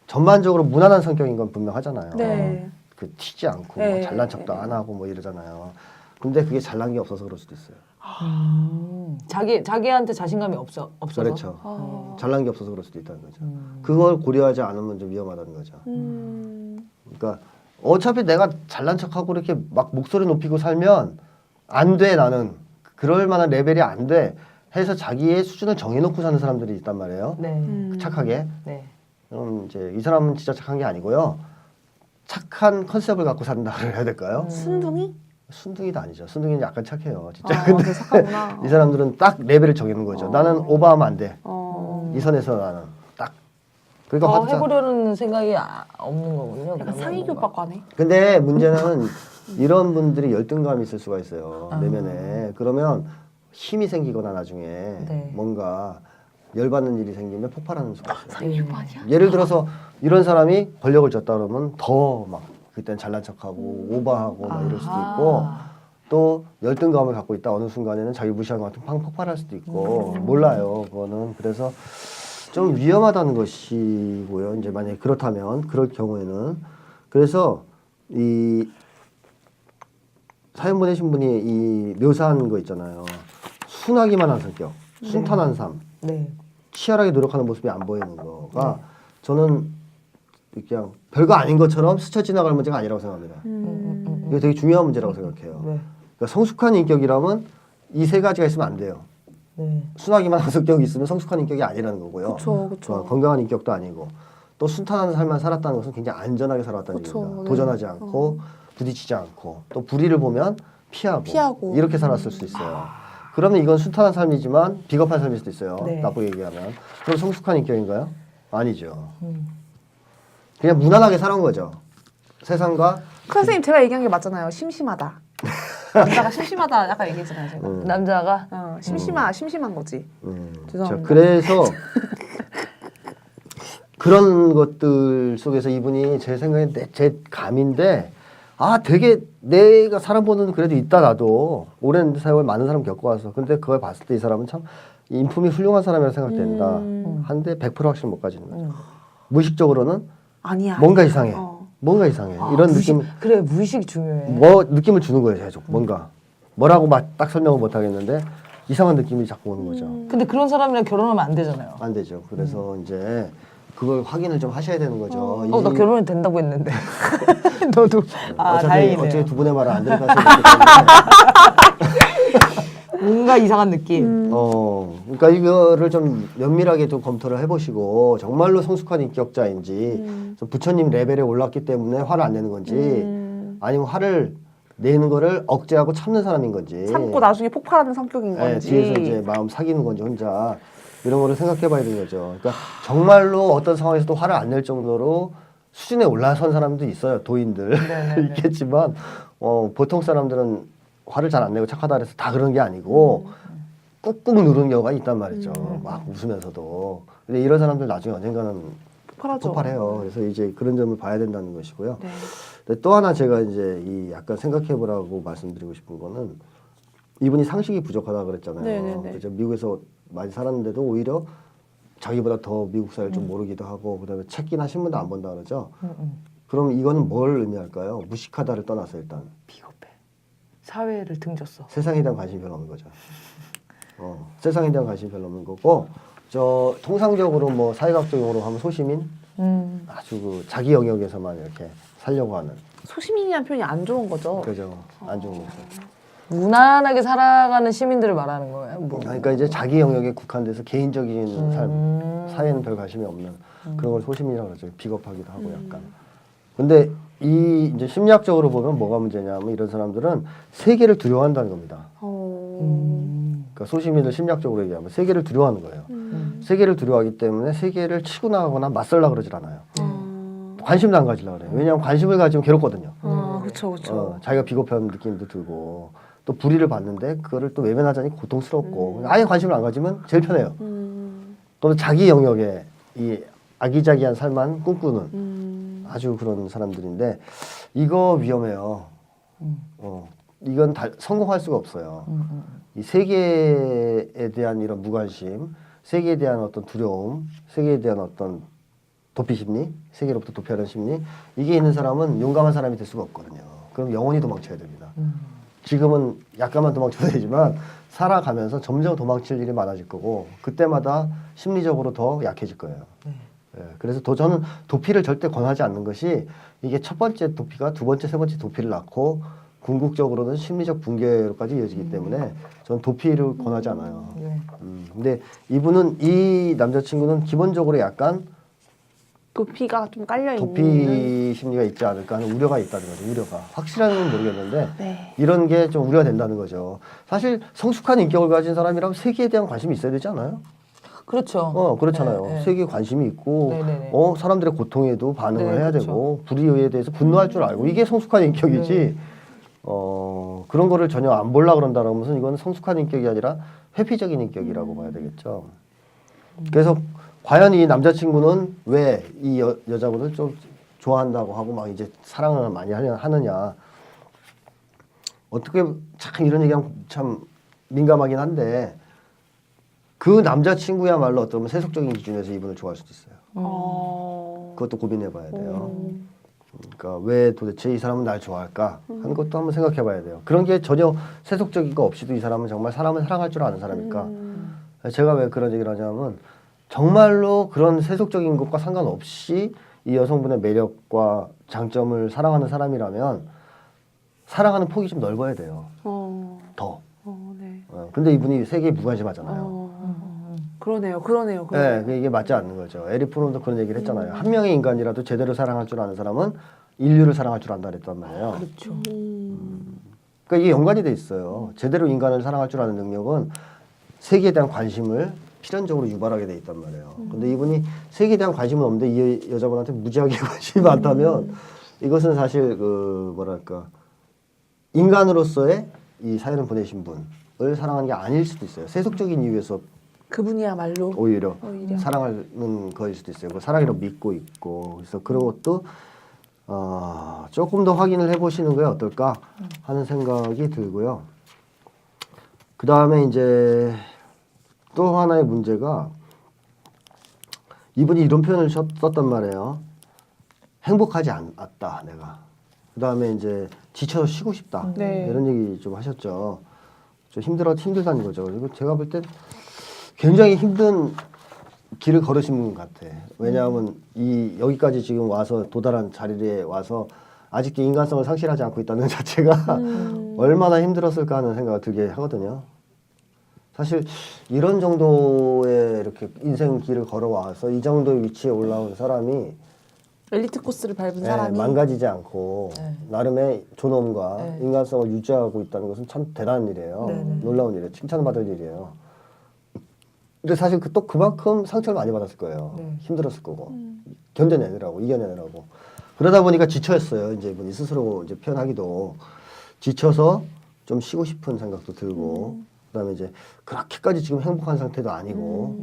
전반적으로 무난한 성격인 건 분명하잖아요. 네. 그 튀지 않고 네. 뭐 잘난 척도 안 하고 뭐 이러잖아요. 근데 그게 잘난 게 없어서 그럴 수도 있어요. 자기한테 자신감이 없어서. 그렇죠. 잘난 게 없어서 그럴 수도 있다는 거죠. 그걸 고려하지 않으면 좀 위험하다는 거죠. 그러니까 어차피 내가 잘난 척하고 이렇게 막 목소리 높이고 살면 안 돼 나는 그럴 만한 레벨이 안 돼 해서 자기의 수준을 정해놓고 사는 사람들이 있단 말이에요. 네. 착하게. 네. 그럼 이제 이 사람은 진짜 착한 게 아니고요. 착한 컨셉을 갖고 산다 그래야 될까요? 순둥이? 순둥이도 아니죠. 순둥이는 약간 착해요. 진짜. 근데 되게 착하구나. 이 사람들은 딱 레벨을 정해놓은 거죠. 나는 오버하면 안 돼. 이 선에서 나는 딱. 그러니까 해보려는 생각이 없는 거군요. 약간 상위 교과과네. 근데 문제는 이런 분들이 열등감이 있을 수가 있어요. 내면에. 그러면 힘이 생기거나 나중에 뭔가 열받는 일이 생기면 폭발하는 수가 있어요. 상위 교과냐? 예를 들어서 이런 사람이 권력을 졌다 그러면 더 막 그땐 잘난 척하고 오버하고 막 이럴 수도 있고 또 열등감을 갖고 있다. 어느 순간에는 자기 무시한 것 같으면 팡 폭발할 수도 있고 몰라요. 그거는 그래서 좀 위험하다는 것이고요. 이제 만약에 그렇다면 그럴 경우에는 그래서 이 사연 보내신 분이 이 묘사한 거 있잖아요. 순하기만 한 성격, 순탄한 삶, 네. 치열하게 노력하는 모습이 안 보이는 거가 저는 그냥 별거 아닌 것처럼 스쳐 지나갈 문제가 아니라고 생각합니다. 이거 되게 중요한 문제라고 생각해요. 네. 그러니까 성숙한 인격이라면 이 세 가지가 있으면 안 돼요. 네. 순하기만 한 성격이 있으면 성숙한 인격이 아니라는 거고요. 그쵸. 건강한 인격도 아니고 또 순탄한 삶만 살았다는 것은 굉장히 안전하게 살았다는 그쵸, 얘기입니다. 네. 도전하지 않고 부딪히지 않고 또 불의를 보면 피하고 이렇게 살았을 수 있어요. 그러면 이건 순탄한 삶이지만 비겁한 삶일 수도 있어요. 네. 나쁘게 얘기하면. 그럼 성숙한 인격인가요? 아니죠. 그냥 무난하게 살아온 거죠. 세상과 선생님 제가 얘기한 게 맞잖아요. 심심하다. 남자가 심심하다 약간 얘기했잖아요. 제가. 남자가 심심한 거지. 자, 죄송합니다. 그래서 그런 것들 속에서 이분이 제 생각에 제 감인데 되게 내가 사람 보는 그래도 있다 나도 오랜 세월 많은 사람 겪어와서 근데 그걸 봤을 때 이 사람은 참 인품이 훌륭한 사람이라고 생각된다. 한데 100% 확신 못 가지는 거죠. 무의식적으로는 아니야. 뭔가 이상해. 뭔가 이상해. 이런 느낌. 그래 무의식이 중요해. 느낌을 주는 거예요, 계속. 뭔가. 뭐라고 막 딱 설명을 못 하겠는데 이상한 느낌이 자꾸 오는 거죠. 근데 그런 사람이랑 결혼하면 안 되잖아요. 안 되죠. 그래서 이제 그걸 확인을 좀 하셔야 되는 거죠. 나 결혼이 된다고 했는데. 너도. 다행이네요. 어차피 두 분의 말을 안 들을 가능성이 뭔가 이상한 느낌. 그러니까 이거를 좀 면밀하게 좀 검토를 해보시고 정말로 성숙한 인격자인지 좀 부처님 레벨에 올랐기 때문에 화를 안 내는 건지 아니면 화를 내는 거를 억제하고 참는 사람인 건지 참고 나중에 폭발하는 성격인 건지. 뒤에서 이제 마음 사귀는 건지 혼자 이런 거를 생각해봐야 되는 거죠. 그러니까 정말로 어떤 상황에서도 화를 안 낼 정도로 수준에 올라선 사람도 있어요. 도인들 있겠지만 보통 사람들은 화를 잘 안 내고 착하다 그래서 다 그런 게 아니고 꾹꾹 누르는 경우가 있단 말이죠. 막 웃으면서도. 근데 이런 사람들 나중에 언젠가는 폭발하죠. 폭발해요. 그래서 이제 그런 점을 봐야 된다는 것이고요. 네. 근데 또 하나 제가 이제 이 약간 생각해보라고 말씀드리고 싶은 거는 이분이 상식이 부족하다 그랬잖아요. 네네네. 그래서 미국에서 많이 살았는데도 오히려 자기보다 더 미국 사회를 좀 모르기도 하고 그다음에 책이나 신문도 안 본다 그러죠. 그럼 이거는 뭘 의미할까요? 무식하다를 떠나서 일단 비겁해. 사회를 등졌어. 세상에 대한 관심이 별로 없는 거죠. 세상에 대한 관심이 별로 없는 거고 통상적으로 뭐 사회학적 용어로 하면 소시민 아주 그 자기 영역에서만 이렇게 살려고 하는 소시민이라는 표현이 안 좋은 거죠. 그죠. 안 좋은 거죠. 무난하게 살아가는 시민들을 말하는 거예요. 뭐. 그러니까 이제 자기 영역에 국한돼서 개인적인 삶, 사회는 별 관심이 없는 그런 걸 소시민이라고 그러죠. 비겁하기도 하고 약간. 근데 이 이제 심리학적으로 보면 뭐가 문제냐면 이런 사람들은 세계를 두려워한다는 겁니다. 그러니까 소시민을 심리학적으로 얘기하면 세계를 두려워하는 거예요. 세계를 두려워하기 때문에 세계를 치고 나가거나 맞설라 그러질 않아요. 관심도 안 가지려고 그래요. 왜냐하면 관심을 가지면 괴롭거든요. 그렇죠. 자기가 비겁한 느낌도 들고 또 불의를 받는데 그거를 또 외면하자니 고통스럽고 아예 관심을 안 가지면 제일 편해요. 또는 자기 영역에 이 아기자기한 삶만 꿈꾸는 아주 그런 사람들인데 이거 위험해요. 이건 성공할 수가 없어요. 이 세계에 대한 이런 무관심, 세계에 대한 어떤 두려움, 세계에 대한 어떤 도피 심리, 세계로부터 도피하는 심리 이게 있는 사람은 용감한 사람이 될 수가 없거든요. 그럼 영원히 도망쳐야 됩니다. 지금은 약간만 도망쳐도 되지만 살아가면서 점점 도망칠 일이 많아질 거고 그때마다 심리적으로 더 약해질 거예요. 그래서 저는 도피를 절대 권하지 않는 것이 이게 첫 번째 도피가 두 번째, 세 번째 도피를 낳고 궁극적으로는 심리적 붕괴로까지 이어지기 때문에 저는 도피를 권하지 않아요. 근데 이 남자친구는 기본적으로 약간 도피가 좀 깔려있는 도피 심리가 있지 않을까 하는 우려가 있다는 거죠. 우려가. 확실한 건 모르겠는데 네. 이런 게 좀 우려가 된다는 거죠. 사실 성숙한 인격을 가진 사람이라면 세계에 대한 관심이 있어야 되지 않아요? 그렇죠. 그렇잖아요. 네, 네. 세계에 관심이 있고 네네네. 사람들의 고통에도 반응을 네, 해야 그렇죠. 되고 불의에 대해서 분노할 줄 알고 이게 성숙한 인격이지 네. 그런 거를 전혀 안 보려고 그런다는 것은 이건 성숙한 인격이 아니라 회피적인 인격이라고 봐야 되겠죠. 그래서 과연 이 남자친구는 왜 이 여자분을 좀 좋아한다고 하고 막 이제 사랑을 많이 하느냐 어떻게 참 이런 얘기하면 참 민감하긴 한데 그 남자친구야말로 어떤 세속적인 기준에서 이분을 좋아할 수도 있어요. 그것도 고민해봐야 돼요. 그러니까 왜 도대체 이 사람은 날 좋아할까 하는 것도 한번 생각해봐야 돼요. 그런 게 전혀 세속적인 거 없이도 이 사람은 정말 사람을 사랑할 줄 아는 사람일까? 제가 왜 그런 얘기를 하냐면 정말로 그런 세속적인 것과 상관없이 이 여성분의 매력과 장점을 사랑하는 사람이라면 사랑하는 폭이 좀 넓어야 돼요. 더. 네. 근데 이분이 세계에 무관심하잖아요. 그러네요. 네, 이게 맞지 않는 거죠. 에릭 프롬도 그런 얘기를 했잖아요. 한 명의 인간이라도 제대로 사랑할 줄 아는 사람은 인류를 사랑할 줄 안다 그랬단 말이에요. 그렇죠. 그러니까 이게 연관이 돼 있어요. 제대로 인간을 사랑할 줄 아는 능력은 세계에 대한 관심을 필연적으로 유발하게 돼 있단 말이에요. 근데 이분이 세계에 대한 관심은 없는데 이 여자분한테 무지하게 관심이 많다면 이것은 사실 그 뭐랄까 인간으로서의 이 사연을 보내신 분을 사랑하는 게 아닐 수도 있어요. 세속적인 이유에서 그분이야말로 오히려 사랑하는 거일 수도 있어요. 그 사랑이라고 믿고 있고 그래서 그런 것도 조금 더 확인을 해보시는 게 어떨까 하는 생각이 들고요. 그 다음에 이제 또 하나의 문제가 이분이 이런 표현을 썼단 말이에요. 행복하지 않았다 내가. 그 다음에 이제 지쳐서 쉬고 싶다 네. 이런 얘기 좀 하셨죠. 좀 힘들다는 거죠. 그리고 제가 볼 땐 굉장히 힘든 길을 걸으신 분 같아. 왜냐하면 이 여기까지 지금 와서 도달한 자리에 와서 아직도 인간성을 상실하지 않고 있다는 자체가 얼마나 힘들었을까 하는 생각을 들게 하거든요. 사실 이런 정도의 이렇게 인생 길을 걸어와서 이 정도의 위치에 올라온 사람이 엘리트 코스를 밟은 네, 사람이 망가지지 않고 나름의 존엄과 인간성을 유지하고 있다는 것은 참 대단한 일이에요. 놀라운 일이에요. 칭찬받을 일이에요. 근데 사실 또 그만큼 상처를 많이 받았을 거예요. 힘들었을 거고 견뎌내느라고 이겨내느라고 그러다 보니까 지쳤어요. 이제 이분이 스스로 이제 표현하기도 지쳐서 좀 쉬고 싶은 생각도 들고 그다음에 이제 그렇게까지 지금 행복한 상태도 아니고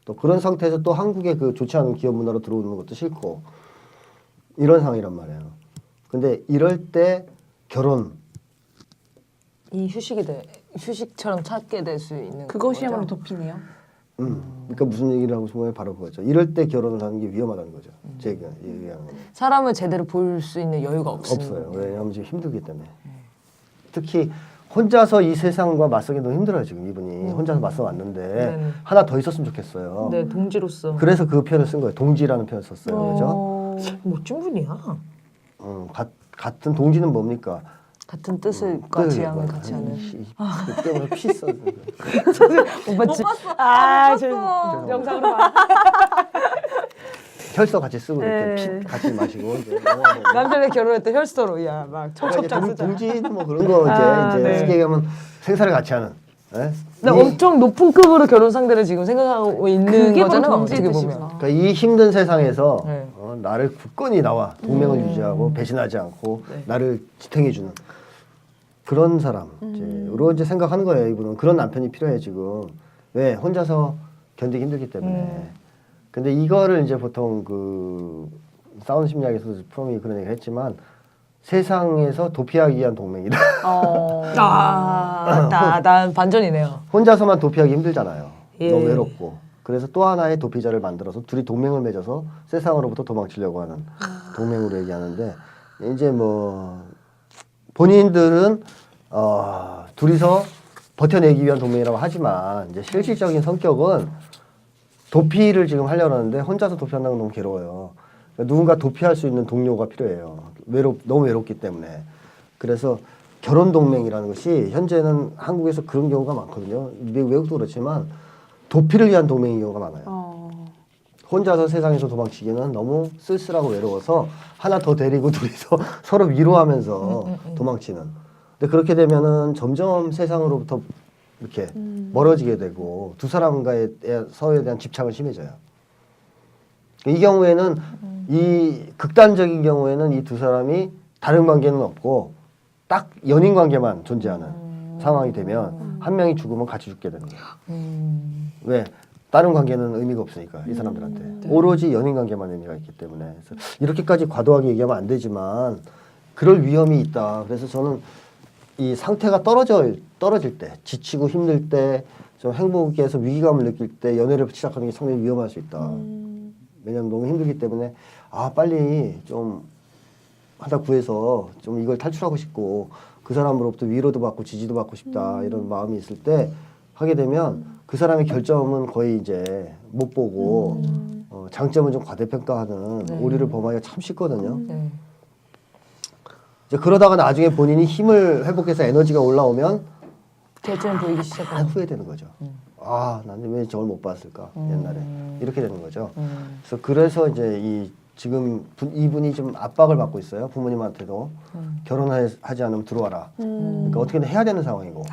또 그런 상태에서 또 한국의 그 좋지 않은 기업 문화로 들어오는 것도 싫고 이런 상황이란 말이에요. 근데 이럴 때 결혼 이 휴식처럼 찾게 될 수 있는 그것이야말로 거죠. 도피네요. 그러니까 무슨 얘기를 하고 싶은 건 바로 그거죠. 이럴 때 결혼을 하는 게 위험하다는 거죠. 제가 얘기하는 건. 사람을 제대로 볼 수 있는 여유가 없어요. 왜냐하면 지금 힘들기 때문에. 특히 혼자서 이 세상과 맞서기 너무 힘들어요. 지금 이분이 혼자서 맞서 왔는데 하나 더 있었으면 좋겠어요. 네, 동지로서. 그래서 그 표현을 쓴 거예요. 동지라는 표현을 썼어요. 그죠? 멋진 분이야. 같은 동지는 뭡니까? 같은 뜻과 지향을 같이 하는. 그때문에 피 써. 못 봤지? 아, 저 영상으로 봐. 혈서 같이 쓰고 이렇게 피 같이 마시고 이제 남편이 결혼할 때 혈서로 야막 청첩장 쓰자. 동지는 뭐 그런 거 이제 네. 쉽게 얘기하면 생사를 같이 하는. 예? 근데 엄청 높은 급으로 결혼 상대를 지금 생각하고 있는 그게 바로 거잖아요. 동지의 어떻게 보면. 뜻이구나. 그러니까 이 힘든 세상에서 네. 나를 굳건히 나와 동맹을 유지하고 배신하지 않고 나를 지탱해 주는 그런 사람으로 이제 생각하는 거예요. 이분은 그런 남편이 필요해 지금. 왜 혼자서 견디기 힘들기 때문에. 근데 이거를 이제 보통 그 싸우는 심리학에서도 프롬이 그런 얘기를 했지만 세상에서 도피하기 위한 동맹이다. 난 반전이네요. 혼자서만 도피하기 힘들잖아요. 예. 너무 외롭고. 그래서 또 하나의 도피자를 만들어서 둘이 동맹을 맺어서 세상으로부터 도망치려고 하는 동맹으로 얘기하는데 이제 뭐 본인들은 둘이서 버텨내기 위한 동맹이라고 하지만 이제 실질적인 성격은 도피를 지금 하려고 하는데 혼자서 도피한다는 건 너무 괴로워요. 그러니까 누군가 도피할 수 있는 동료가 필요해요. 너무 외롭기 때문에. 그래서 결혼 동맹이라는 것이 현재는 한국에서 그런 경우가 많거든요. 외국도 그렇지만 도피를 위한 동맹인 경우가 많아요. 혼자서 세상에서 도망치기는 너무 쓸쓸하고 외로워서 하나 더 데리고 둘이서 서로 위로하면서 도망치는. 근데 그렇게 되면은 점점 세상으로부터 이렇게 멀어지게 되고 두 사람과의 서로에 대한 집착은 심해져요. 이 경우에는 이 극단적인 경우에는 이 두 사람이 다른 관계는 없고 딱 연인 관계만 존재하는 상황이 되면 한 명이 죽으면 같이 죽게 되는 거예요. 왜? 다른 관계는 의미가 없으니까 이 사람들한테 오로지 연인 관계만 의미가 있기 때문에 그래서 이렇게까지 과도하게 얘기하면 안 되지만 그럴 위험이 있다. 그래서 저는 이 상태가 떨어질 때, 지치고 힘들 때, 좀 행복에서 위기감을 느낄 때 연애를 시작하는 게 상당히 위험할 수 있다. 왜냐면 너무 힘들기 때문에 빨리 좀 하다 구해서 좀 이걸 탈출하고 싶고 그 사람으로부터 위로도 받고 지지도 받고 싶다 이런 마음이 있을 때 하게 되면 그 사람의 결점은 거의 이제 못 보고 장점은 좀 과대평가하는 오류를 범하기가 참 쉽거든요. 네. 이제 그러다가 나중에 본인이 힘을 회복해서 에너지가 올라오면 결점 보이기 다 시작하는. 후회되는 거죠. 나는 왜 저걸 못 봤을까 옛날에 이렇게 되는 거죠. 그래서 이제 지금 이분이 좀 압박을 받고 있어요. 부모님한테도 결혼하지 않으면 들어와라. 그러니까 어떻게든 해야 되는 상황이고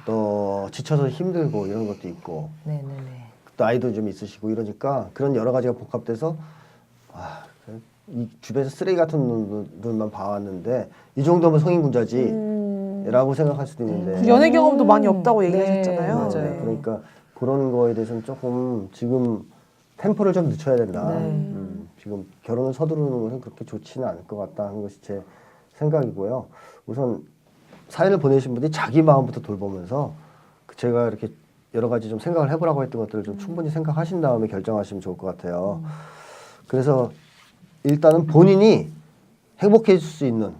또 지쳐서 힘들고 이런 것도 있고 네네네. 또 아이도 좀 있으시고 이러니까 그런 여러 가지가 복합돼서 이 주변에서 쓰레기 같은 눈만 봐왔는데 이 정도면 성인군자지라고 생각할 수도 있는데 연애 경험도 많이 없다고 얘기하셨잖아요. 맞아요. 네, 그러니까 그런 거에 대해서는 조금 지금 템포를 좀 늦춰야 된다. 네. 지금 결혼을 서두르는 것은 그렇게 좋지는 않을 것 같다 하는 것이 제 생각이고요. 우선 사연을 보내신 분이 자기 마음부터 돌보면서 제가 이렇게 여러 가지 좀 생각을 해보라고 했던 것들을 좀 충분히 생각하신 다음에 결정하시면 좋을 것 같아요. 그래서 일단은 본인이 행복해질 수 있는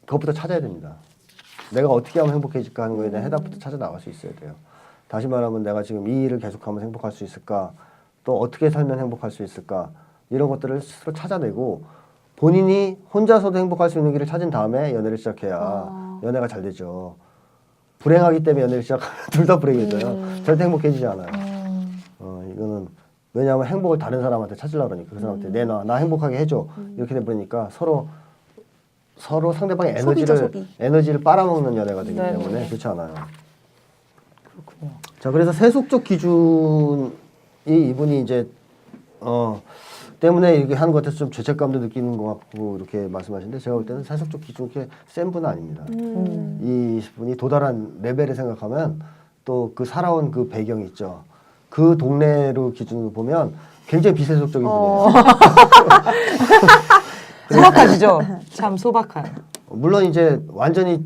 그것부터 찾아야 됩니다. 내가 어떻게 하면 행복해질까 하는 거에 대한 해답부터 찾아 나갈 수 있어야 돼요. 다시 말하면 내가 지금 이 일을 계속하면 행복할 수 있을까? 또 어떻게 살면 행복할 수 있을까? 이런 것들을 스스로 찾아내고 본인이 혼자서도 행복할 수 있는 길을 찾은 다음에 연애를 시작해야 연애가 잘 되죠. 불행하기 때문에 연애를 시작하면 둘 다 불행해져요. 절대 행복해지지 않아요. 이거는 왜냐하면 행복을 다른 사람한테 찾으려고 그러니까 그 사람한테 내놔, 나 행복하게 해줘 이렇게 돼버리니까 서로 상대방의 에너지를 빨아먹는 연애가 되기 네. 때문에 그렇지 않아요. 그렇군요. 자, 그래서 세속적 기준이 이분이 이제 때문에 이렇게 하는 것 같아서 좀 죄책감도 느끼는 것 같고 이렇게 말씀하시는데 제가 볼 때는 세속적 기준 그렇게 센 분은 아닙니다. 이 분이 도달한 레벨을 생각하면 또 그 살아온 그 배경이 있죠. 그 동네로 기준으로 보면 굉장히 비세속적인 분이에요. 소박하시죠? 참 소박한. 물론 이제 완전히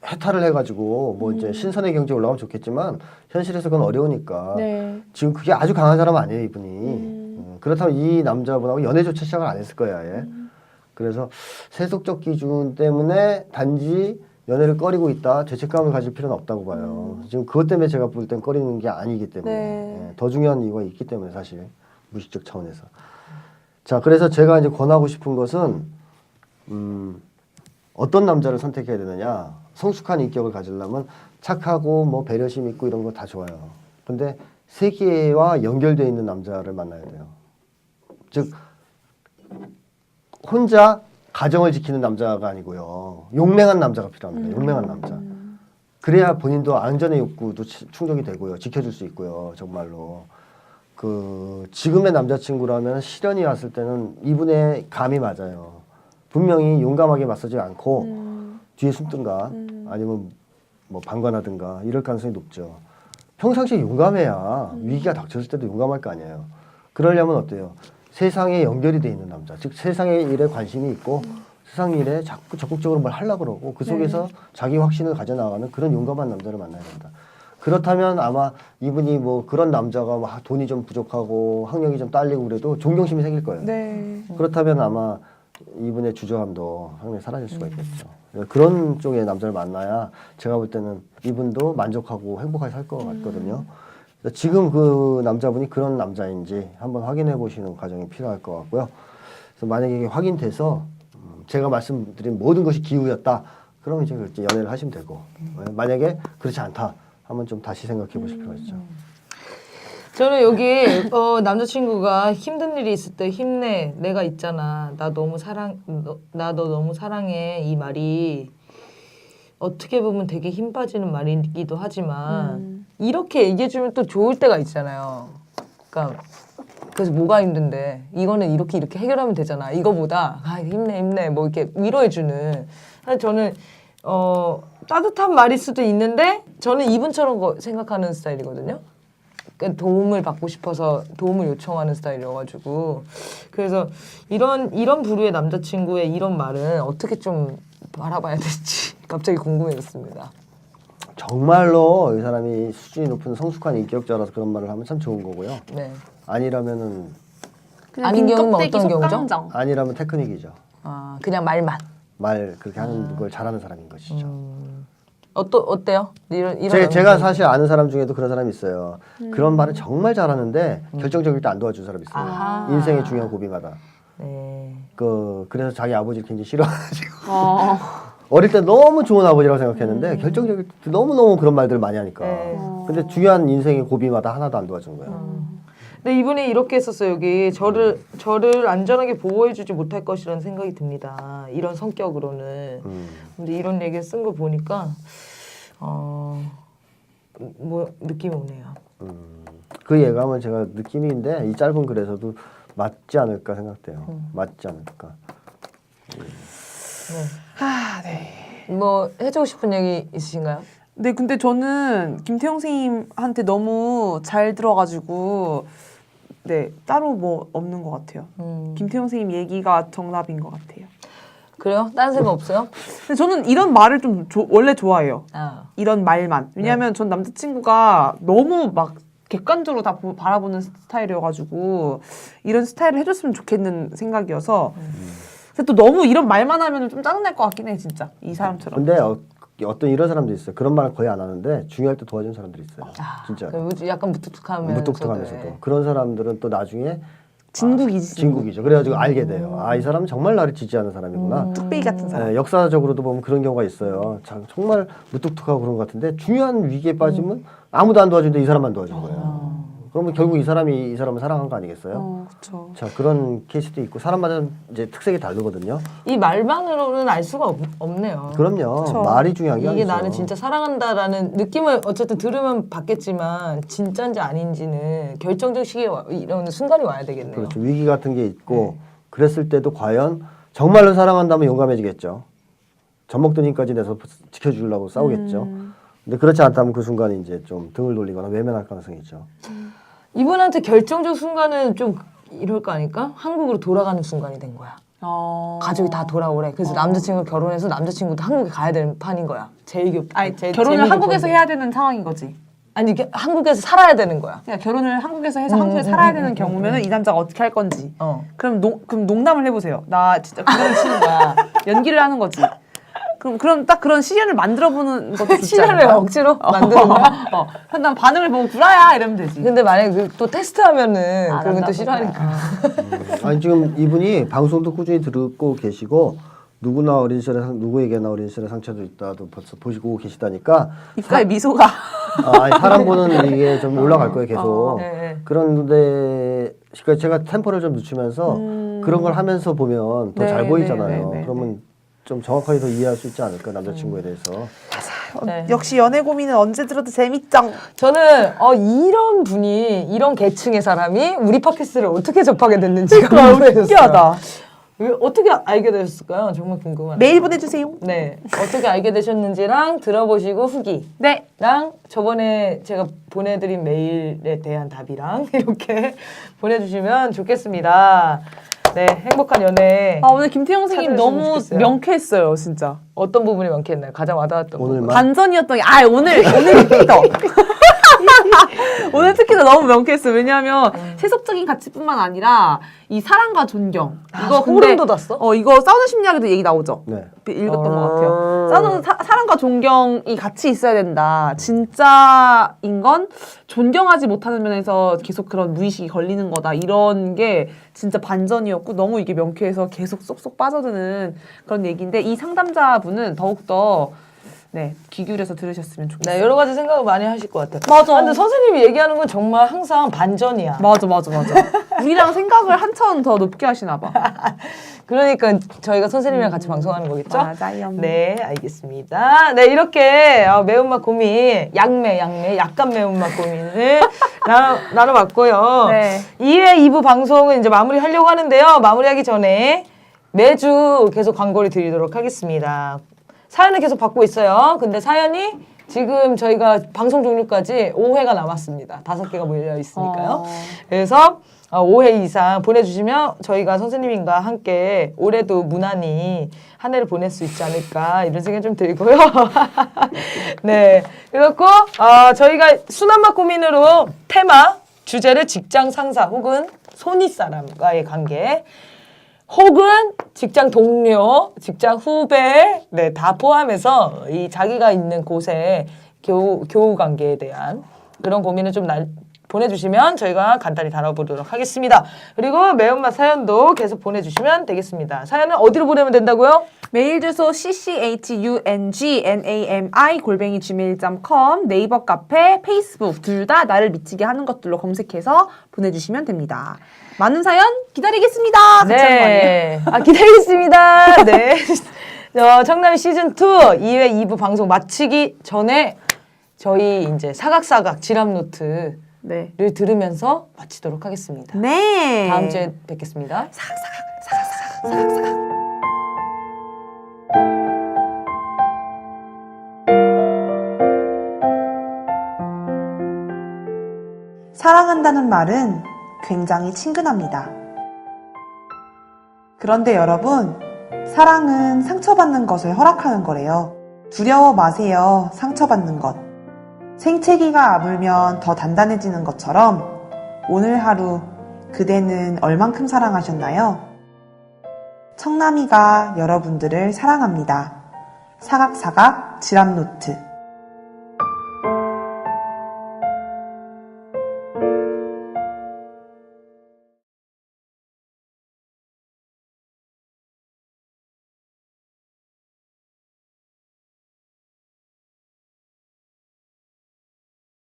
해탈을 해가지고 뭐 이제 신선의 경지에 올라가면 좋겠지만 현실에서 그건 어려우니까 네. 지금 그게 아주 강한 사람은 아니에요 이분이. 그렇다면 이 남자분하고 연애조차 시작을 안 했을 거예요 아예. 그래서 세속적 기준 때문에 단지 연애를 꺼리고 있다 죄책감을 가질 필요는 없다고 봐요. 지금 그것 때문에 제가 볼 땐 꺼리는 게 아니기 때문에 네. 더 중요한 이유가 있기 때문에 사실 무의식적 차원에서. 자, 그래서 제가 이제 권하고 싶은 것은 어떤 남자를 선택해야 되느냐. 성숙한 인격을 가지려면 착하고 뭐 배려심 있고 이런 거 다 좋아요. 근데 세계와 연결되어 있는 남자를 만나야 돼요. 즉 혼자 가정을 지키는 남자가 아니고요. 용맹한 남자가 필요합니다. 용맹한 남자. 그래야 본인도 안전의 욕구도 충족이 되고요. 지켜줄 수 있고요. 정말로. 지금의 남자친구라면 시련이 왔을 때는 이분의 감이 맞아요. 분명히 용감하게 맞서지 않고 뒤에 숨든가 아니면 뭐 방관하든가 이럴 가능성이 높죠. 평상시에 용감해야 위기가 닥쳤을 때도 용감할 거 아니에요. 그러려면 어때요? 세상에 연결이 돼 있는 남자, 즉 세상의 일에 관심이 있고 세상 일에 자꾸 적극적으로 뭘 하려고 그러고 그 속에서 자기 확신을 가져나가는 그런 용감한 남자를 만나야 된다. 그렇다면 아마 이분이 뭐 그런 남자가 막 돈이 좀 부족하고 학력이 좀 딸리고 그래도 존경심이 생길 거예요. 네. 그렇다면 아마 이분의 주저함도 상당히 사라질 수가 있겠죠. 그런 쪽의 남자를 만나야 제가 볼 때는 이분도 만족하고 행복하게 살 것 같거든요. 지금 그 남자분이 그런 남자인지 한번 확인해 보시는 과정이 필요할 것 같고요. 그래서 만약에 이게 확인돼서 제가 말씀드린 모든 것이 기우였다. 그러면 이제 연애를 하시면 되고 만약에 그렇지 않다 하면 좀 다시 생각해 보실 필요가 있죠. 저는 여기 남자친구가 힘든 일이 있을 때 힘내 내가 있잖아 나 너 너무 사랑해 이 말이 어떻게 보면 되게 힘 빠지는 말이기도 하지만 이렇게 얘기해주면 또 좋을 때가 있잖아요. 그러니까 그래서 뭐가 힘든데 이거는 이렇게 해결하면 되잖아. 이거보다 힘내 뭐 이렇게 위로해주는. 사실 저는 따뜻한 말일 수도 있는데 저는 이분처럼 생각하는 스타일이거든요. 그러니까 도움을 받고 싶어서 도움을 요청하는 스타일이어가지고 그래서 이런 부류의 남자친구의 이런 말은 어떻게 좀 바라봐야 될지 갑자기 궁금해졌습니다. 정말로 이 사람이 수준이 높은 성숙한 인격자라서 그런 말을 하면 참 좋은 거고요. 네. 아니라면은 그냥 아닌 빈 경우는 껍데기 어떤 경우죠? 속감정. 아니라면 테크닉이죠. 아 그냥 말만. 말 그렇게 하는 걸 잘하는 사람인 것이죠. 어때요? 제가 사실 아는 사람 중에도 그런 사람이 있어요. 그런 말을 정말 잘하는데 결정적일 때 안 도와준 사람이 있어요. 아하. 인생의 중요한 고비마다. 네. 그래서 자기 아버지를 굉장히 싫어가지고 어. 어릴 때 너무 좋은 아버지라고 생각했는데 결정적일 때 너무너무 그런 말들을 많이 하니까. 네. 근데 중요한 인생의 고비마다 하나도 안 도와준 거예요. 근데 이분이 이렇게 했었어요. 여기 저를 안전하게 보호해주지 못할 것이라는 생각이 듭니다. 이런 성격으로는. 근데 이런 얘기 쓴 거 보니까 뭐 느낌이 오네요. 그 예감은 제가 느낌인데 이 짧은 글에서도 맞지 않을까 생각돼요. 맞지 않을까. 아, 네. 뭐 해주고 싶은 얘기 있으신가요? 네, 근데 저는 김태형 선생님한테 너무 잘 들어가지고 네, 따로 뭐 없는 것 같아요. 김태형 선생님 얘기가 정답인 것 같아요. 그래요? 다른 생각 없어요? 근데 저는 이런 말을 좀 원래 좋아해요. 아. 이런 말만. 왜냐하면 전 남자친구가 너무 막 객관적으로 다 바라보는 스타일이어가지고 이런 스타일을 해줬으면 좋겠는 생각이어서 근데 또 너무 이런 말만 하면 좀 짜증날 것 같긴 해 진짜 이 사람처럼. 근데 어떤 이런 사람도 있어요. 그런 말을 거의 안 하는데 중요할 때 도와주는 사람들이 있어요. 진짜. 약간 무뚝뚝하면서도. 무뚝뚝하면서도. 그런 사람들은 또 나중에 진국이지. 진국이죠. 그래가지고 알게 돼요. 아, 이 사람은 정말 나를 지지하는 사람이구나. 뚝배기 같은 사람. 네, 역사적으로도 보면 그런 경우가 있어요. 정말 무뚝뚝하고 그런 것 같은데 중요한 위기에 빠지면 아무도 안 도와주는데 이 사람만 도와준 거예요. 그러면 결국 이 사람을 사랑한 거 아니겠어요? 그렇죠. 자, 그런 케이스도 있고 사람마다 이제 특색이 다르거든요. 이 말만으로는 알 수가 없네요. 그럼요. 그쵸. 말이 중요한 게 이게 아니죠. 나를 진짜 사랑한다라는 느낌을 어쨌든 들으면 받겠지만 진짜인지 아닌지는 결정적 시기에 이런 순간이 와야 되겠네요. 그렇죠. 위기 같은 게 있고 그랬을 때도 과연 정말로 사랑한다면 용감해지겠죠. 젖먹던 힘까지 내서 지켜주려고 싸우겠죠. 근데 그렇지 않다면 그 순간에 이제 좀 등을 돌리거나 외면할 가능성이 있죠. 이분한테 결정적 순간은 좀 이럴 거 아닐까? 한국으로 돌아가는 순간이 된 거야. 가족이 다 돌아오래. 그래서 남자친구가 결혼해서 남자친구도 한국에 가야 되는 판인 거야. 아니 결혼을 한국에서 해야 되는 상황인 거지. 아니 한국에서 살아야 되는 거야. 그러니까 결혼을 한국에서 해서 한국에 살아야 되는 경우면은 이 남자가 어떻게 할 건지. 그럼 농담을 해보세요. 나 진짜 결혼 싫은 거야. 연기를 하는 거지. 그럼 딱 그런 시련을 만들어보는 것도 좋지 시련을 않을까요? 억지로 만드는 거야? 그럼 난 반응을 보고 구라야 이러면 되지. 근데 만약에 또 테스트하면은 그런 건 또 남자 싫어하니까. 아니 지금 이분이 방송도 꾸준히 듣고 계시고 누구나 어린 시절에 누구에게나 어린 시절에 상처도 있다도 벌써 보시고 계시다니까 입가에 미소가. 아니, 사람 보는 이게 좀 올라갈 거예요 계속. 네. 그런데 그러니까 제가 템포를 좀 늦추면서 그런 걸 하면서 보면 더 잘 네, 보이잖아요. 네. 그러면 좀 정확하게 더 이해할 수 있지 않을까 남자친구에 대해서. 네. 역시 연애 고민은 언제 들어도 재밌짱. 저는 이런 분이 이런 계층의 사람이 우리 팟캐스트를 어떻게 접하게 됐는지가 궁금해졌어요. 신기하다. 왜 어떻게 알게 되셨을까요? 정말 궁금해요. 메일 보내주세요. 네, 어떻게 알게 되셨는지랑 들어보시고 후기랑 네. 저번에 제가 보내드린 메일에 대한 답이랑 이렇게 보내주시면 좋겠습니다. 네, 행복한 연애. 오늘 김태형 선생님 찾아주시면 너무 좋겠어요. 명쾌했어요, 진짜. 어떤 부분이 많겠나요? 가장 와닿았던 부분. 오늘만 반전이었던 게, 오늘 특히 더. 오늘 특히 더 너무 명쾌했어요. 왜냐하면 세속적인 가치뿐만 아니라 이 사랑과 존경. 이거 소름 돋았어? 이거 사우나 심리학에도 얘기 나오죠. 네. 읽었던 것 같아요. 사랑과 존경이 같이 있어야 된다. 진짜인 건 존경하지 못하는 면에서 계속 그런 무의식이 걸리는 거다. 이런 게 진짜 반전이었고 너무 이게 명쾌해서 계속 쏙쏙 빠져드는 그런 얘기인데 이 상담자분은 더욱더 귀 기울여서 들으셨으면 좋겠어요. 네, 여러 가지 생각을 많이 하실 것 같아요. 맞아. 근데 선생님이 얘기하는 건 정말 항상 반전이야. 맞아. 우리랑 생각을 한참 더 높게 하시나 봐. 그러니까 저희가 선생님이랑 같이 방송하는 거겠죠? 맞아요. 네, 알겠습니다. 네, 이렇게 매운맛 고민, 약간 매운맛 고민을 나눠봤고요. 네. 2회 2부 방송은 이제 마무리하려고 하는데요. 마무리하기 전에 매주 계속 광고를 드리도록 하겠습니다. 사연을 계속 받고 있어요. 근데 사연이 지금 저희가 방송 종료까지 5회가 남았습니다. 5개가 몰려 있으니까요. 그래서 5회 이상 보내주시면 저희가 선생님과 함께 올해도 무난히 한 해를 보낼 수 있지 않을까 이런 생각이 좀 들고요. 네, 그렇고 저희가 순한맛 고민으로 테마 주제를 직장 상사 혹은 손윗사람과의 관계 혹은 직장 동료, 직장 후배 네, 다 포함해서 이 자기가 있는 곳의 교우 관계에 대한 그런 고민을 좀 보내주시면 저희가 간단히 다뤄보도록 하겠습니다. 그리고 매운맛 사연도 계속 보내주시면 되겠습니다. 사연은 어디로 보내면 된다고요? 메일 주소 cchngnami@gmail.com 네이버 카페, 페이스북 둘 다 나를 미치게 하는 것들로 검색해서 보내주시면 됩니다. 많은 사연 기다리겠습니다. 네. 기다리겠습니다. 네. 청남이 시즌2 2회 2부 방송 마치기 전에 저희 이제 사각사각 지랍노트를 네. 들으면서 마치도록 하겠습니다. 네. 다음 주에 뵙겠습니다. 사랑한다는 말은 굉장히 친근합니다. 그런데 여러분, 사랑은 상처받는 것을 허락하는 거래요. 두려워 마세요, 상처받는 것. 생채기가 아물면 더 단단해지는 것처럼 오늘 하루 그대는 얼만큼 사랑하셨나요? 청남이가 여러분들을 사랑합니다. 사각사각 지랍노트.